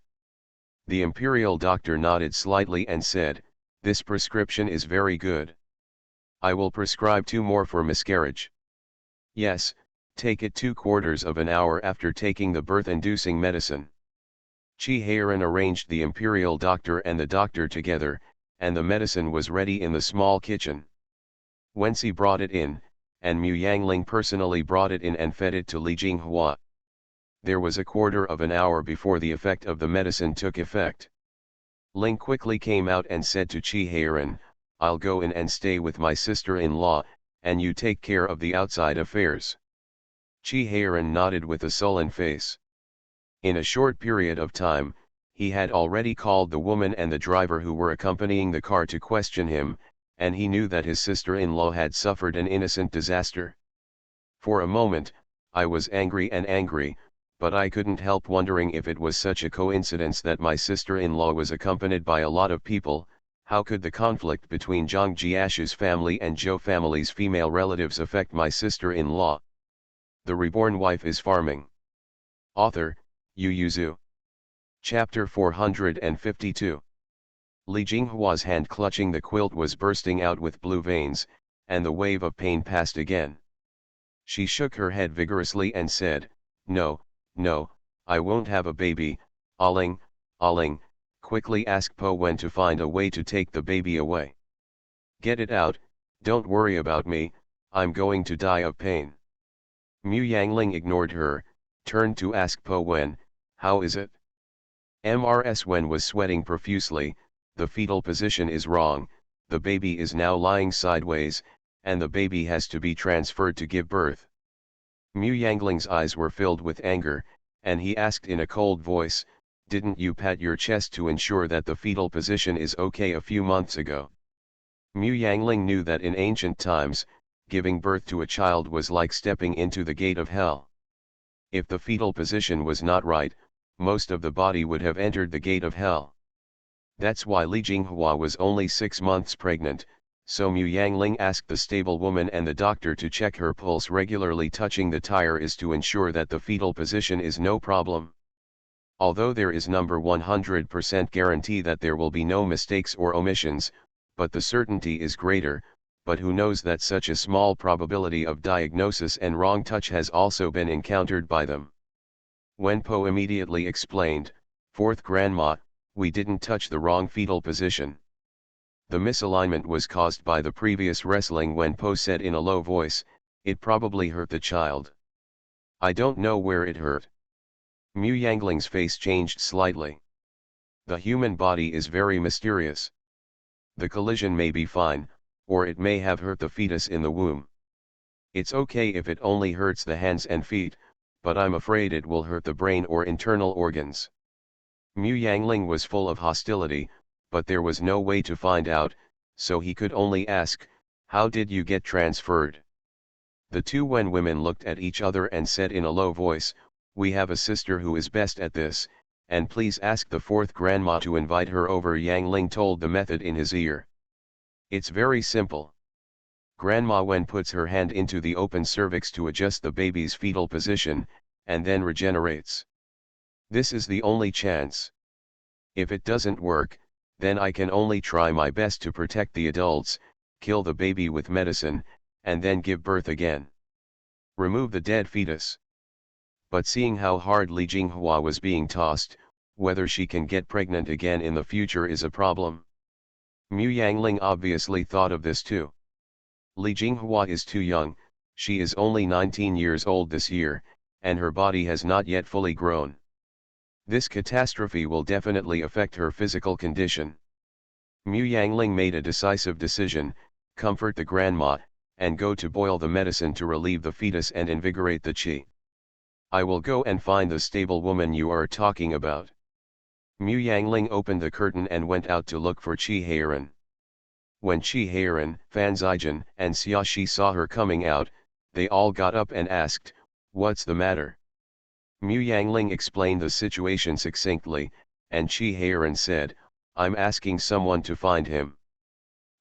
The imperial doctor nodded slightly and said, "This prescription is very good. I will prescribe 2 more for miscarriage." "Yes, take it 2/4 of an hour after taking the birth-inducing medicine." Chi Heiran arranged the imperial doctor and the doctor together, and the medicine was ready in the small kitchen. Wensi brought it in, and Mu Yangling personally brought it in and fed it to Li Jinghua. There was 1/4 of an hour before the effect of the medicine took effect. Ling quickly came out and said to Chi Heiran, "I'll go in and stay with my sister-in-law, and you take care of the outside affairs." Chi Heiran nodded with a sullen face. In a short period of time, he had already called the woman and the driver who were accompanying the car to question him, and he knew that his sister-in-law had suffered an innocent disaster. For a moment, I was angry, but I couldn't help wondering if it was such a coincidence that my sister-in-law was accompanied by a lot of people. How could the conflict between Zhang Jiashu's family and Zhou family's female relatives affect my sister-in-law? The Reborn Wife is Farming. Author, Yu Yuzu. Chapter 452. Li Jinghua's hand clutching the quilt was bursting out with blue veins, and the wave of pain passed again. She shook her head vigorously and said, No, I won't have a baby." Aling, quickly ask Po Wen to find a way to take the baby away. "Get it out, don't worry about me, I'm going to die of pain." Mu Yangling ignored her, turned to ask Po Wen, "How is it?" Mrs. Wen was sweating profusely. "The fetal position is wrong, the baby is now lying sideways, and the baby has to be transferred to give birth." Mu Yangling's eyes were filled with anger, and he asked in a cold voice, "Didn't you pat your chest to ensure that the fetal position is okay a few months ago?" Mu Yangling knew that in ancient times, giving birth to a child was like stepping into the gate of hell. If the fetal position was not right, most of the body would have entered the gate of hell. That's why Li Jinghua was only 6 months pregnant, so Mu Yangling asked the stable woman and the doctor to check her pulse regularly. Touching the tire is to ensure that the fetal position is no problem. Although there is number 100% guarantee that there will be no mistakes or omissions, but the certainty is greater, but who knows that such a small probability of diagnosis and wrong touch has also been encountered by them. Wenpo immediately explained, "Fourth grandma, we didn't touch the wrong fetal position. The misalignment was caused by the previous wrestling." Wenpo said in a low voice, "It probably hurt the child. I don't know where it hurt." Mu Yangling's face changed slightly. The human body is very mysterious. The collision may be fine, or it may have hurt the fetus in the womb. It's okay if it only hurts the hands and feet, but I'm afraid it will hurt the brain or internal organs. Mu Yangling was full of hostility, but there was no way to find out, so he could only ask, "How did you get transferred?" The two Wen women looked at each other and said in a low voice, "We have a sister who is best at this, and please ask the fourth grandma to invite her over." Yangling told the method in his ear. It's very simple. Grandma Wen puts her hand into the open cervix to adjust the baby's fetal position, and then regenerates. This is the only chance. If it doesn't work, then I can only try my best to protect the adults, kill the baby with medicine, and then give birth again. Remove the dead fetus. But seeing how hard Li Jinghua was being tossed, whether she can get pregnant again in the future is a problem. Mu Yangling obviously thought of this too. Li Jinghua is too young, she is only 19 years old this year, and her body has not yet fully grown. This catastrophe will definitely affect her physical condition. Mu Yangling made a decisive decision, comfort the grandma, and go to boil the medicine to relieve the fetus and invigorate the qi. I will go and find the stable woman you are talking about. Mu Yangling opened the curtain and went out to look for Qi Heiran. When Qi Heiran, Fan Zijin, and Xia Shi saw her coming out, they all got up and asked, "What's the matter?" Mu Yangling explained the situation succinctly, and Qi Heiran said, "I'm asking someone to find him."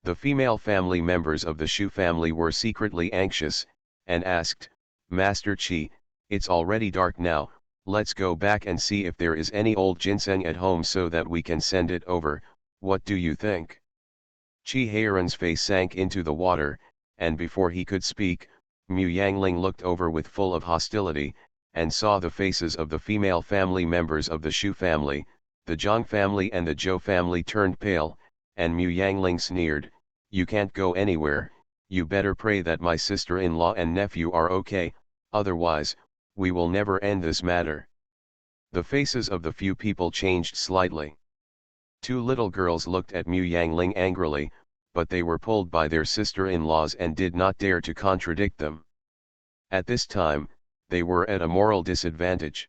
The female family members of the Shu family were secretly anxious, and asked, "Master Qi, it's already dark now, let's go back and see if there is any old ginseng at home so that we can send it over, what do you think?" Qi Heiran's face sank into the water, and before he could speak, Mu Yangling looked over with full of hostility, and saw the faces of the female family members of the Shu family, the Zhang family and the Zhou family turned pale, and Mu Yangling sneered, "You can't go anywhere, you better pray that my sister-in-law and nephew are okay, otherwise, we will never end this matter." The faces of the few people changed slightly. Two little girls looked at Mu Yangling angrily, but they were pulled by their sister-in-laws and did not dare to contradict them. At this time, they were at a moral disadvantage.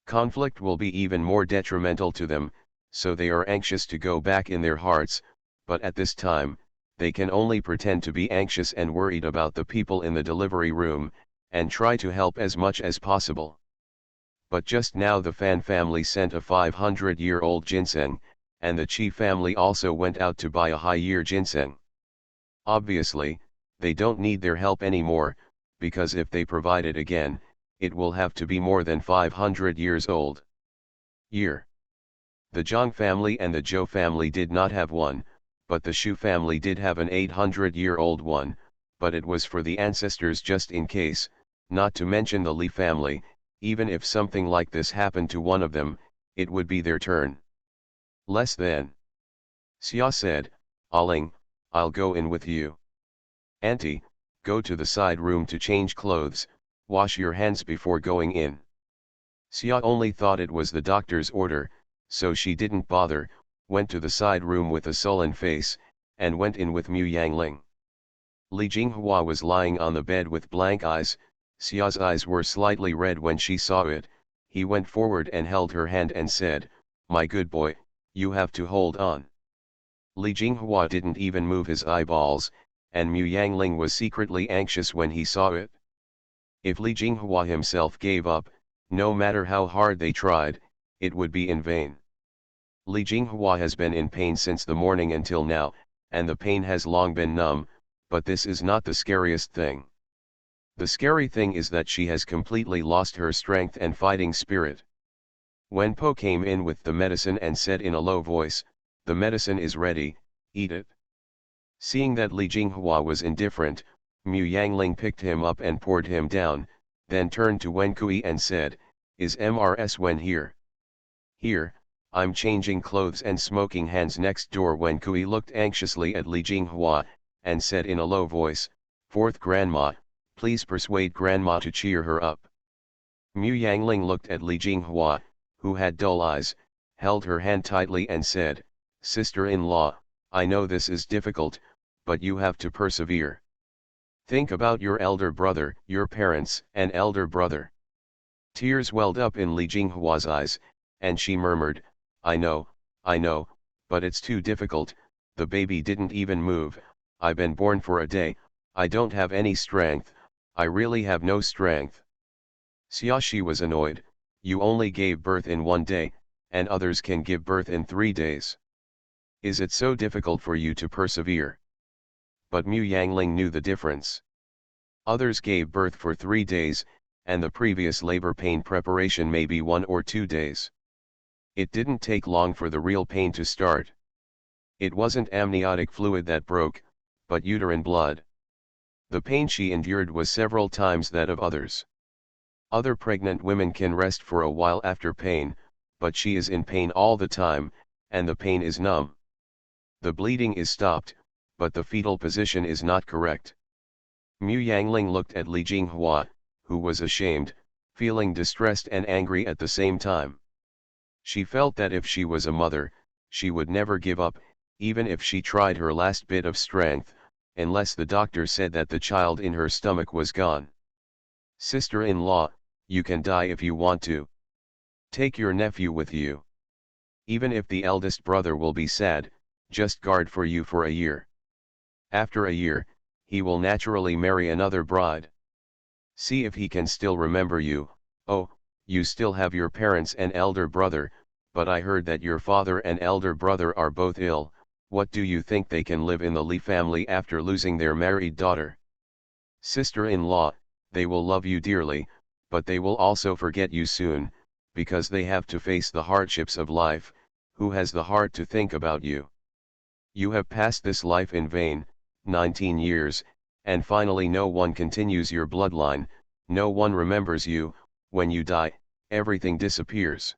Conflict will be even more detrimental to them, so they are anxious to go back in their hearts, but at this time, they can only pretend to be anxious and worried about the people in the delivery room, and try to help as much as possible. But just now the Fan family sent a 500-year-old ginseng, and the Qi family also went out to buy a high-year ginseng. Obviously, they don't need their help anymore, because if they provide it again, it will have to be more than 500 years old. Year. The Zhang family and the Zhou family did not have one, but the Shu family did have an 800-year-old one, but it was for the ancestors just in case, not to mention the Li family, even if something like this happened to one of them, it would be their turn. Less than. Xia said, "Aling, I'll go in with you. Auntie, go to the side room to change clothes, wash your hands before going in." Xia only thought it was the doctor's order, so she didn't bother, went to the side room with a sullen face, and went in with Mu Yangling. Li Jinghua was lying on the bed with blank eyes. Xia's eyes were slightly red when she saw it. He went forward and held her hand and said, "My good boy, you have to hold on." Li Jinghua didn't even move his eyeballs, and Mu Yangling was secretly anxious when he saw it. If Li Jinghua himself gave up, no matter how hard they tried, it would be in vain. Li Jinghua has been in pain since the morning until now, and the pain has long been numb, but this is not the scariest thing. The scary thing is that she has completely lost her strength and fighting spirit. Wen Po came in with the medicine and said in a low voice, "The medicine is ready, eat it." Seeing that Li Jinghua was indifferent, Mu Yangling picked him up and poured him down, then turned to Wen Kui and said, "Is Mrs. Wen here?" "Here, I'm changing clothes and smoking hands next door." Wen Kui looked anxiously at Li Jinghua, and said in a low voice, "Fourth grandma, please persuade grandma to cheer her up." Mu Yangling looked at Li Jinghua, who had dull eyes, held her hand tightly and said, "Sister-in-law, I know this is difficult, but you have to persevere. Think about your elder brother, your parents, and elder brother." Tears welled up in Li Jinghua's eyes, and she murmured, I know, but it's too difficult, the baby didn't even move, I've been born for a day, I don't have any strength, I really have no strength." Xiaoxi was annoyed, "You only gave birth in 1 day, and others can give birth in 3 days. Is it so difficult for you to persevere?" But Mu Yangling knew the difference. Others gave birth for 3 days, and the previous labor pain preparation may be 1 or 2 days. It didn't take long for the real pain to start. It wasn't amniotic fluid that broke, but uterine blood. The pain she endured was several times that of others. Other pregnant women can rest for a while after pain, but she is in pain all the time, and the pain is numb. The bleeding is stopped, but the fetal position is not correct. Mu Yangling looked at Li Jinghua, who was ashamed, feeling distressed and angry at the same time. She felt that if she was a mother, she would never give up, even if she tried her last bit of strength, unless the doctor said that the child in her stomach was gone. "Sister-in-law, you can die if you want to. Take your nephew with you. Even if the eldest brother will be sad, just guard for you for a year. After a year, he will naturally marry another bride. See if he can still remember you. Oh, you still have your parents and elder brother, but I heard that your father and elder brother are both ill. What do you think they can live in the Li family after losing their married daughter? Sister-in-law, they will love you dearly, but they will also forget you soon, because they have to face the hardships of life. Who has the heart to think about you? You have passed this life in vain, 19 years, and finally no one continues your bloodline, no one remembers you. When you die, everything disappears.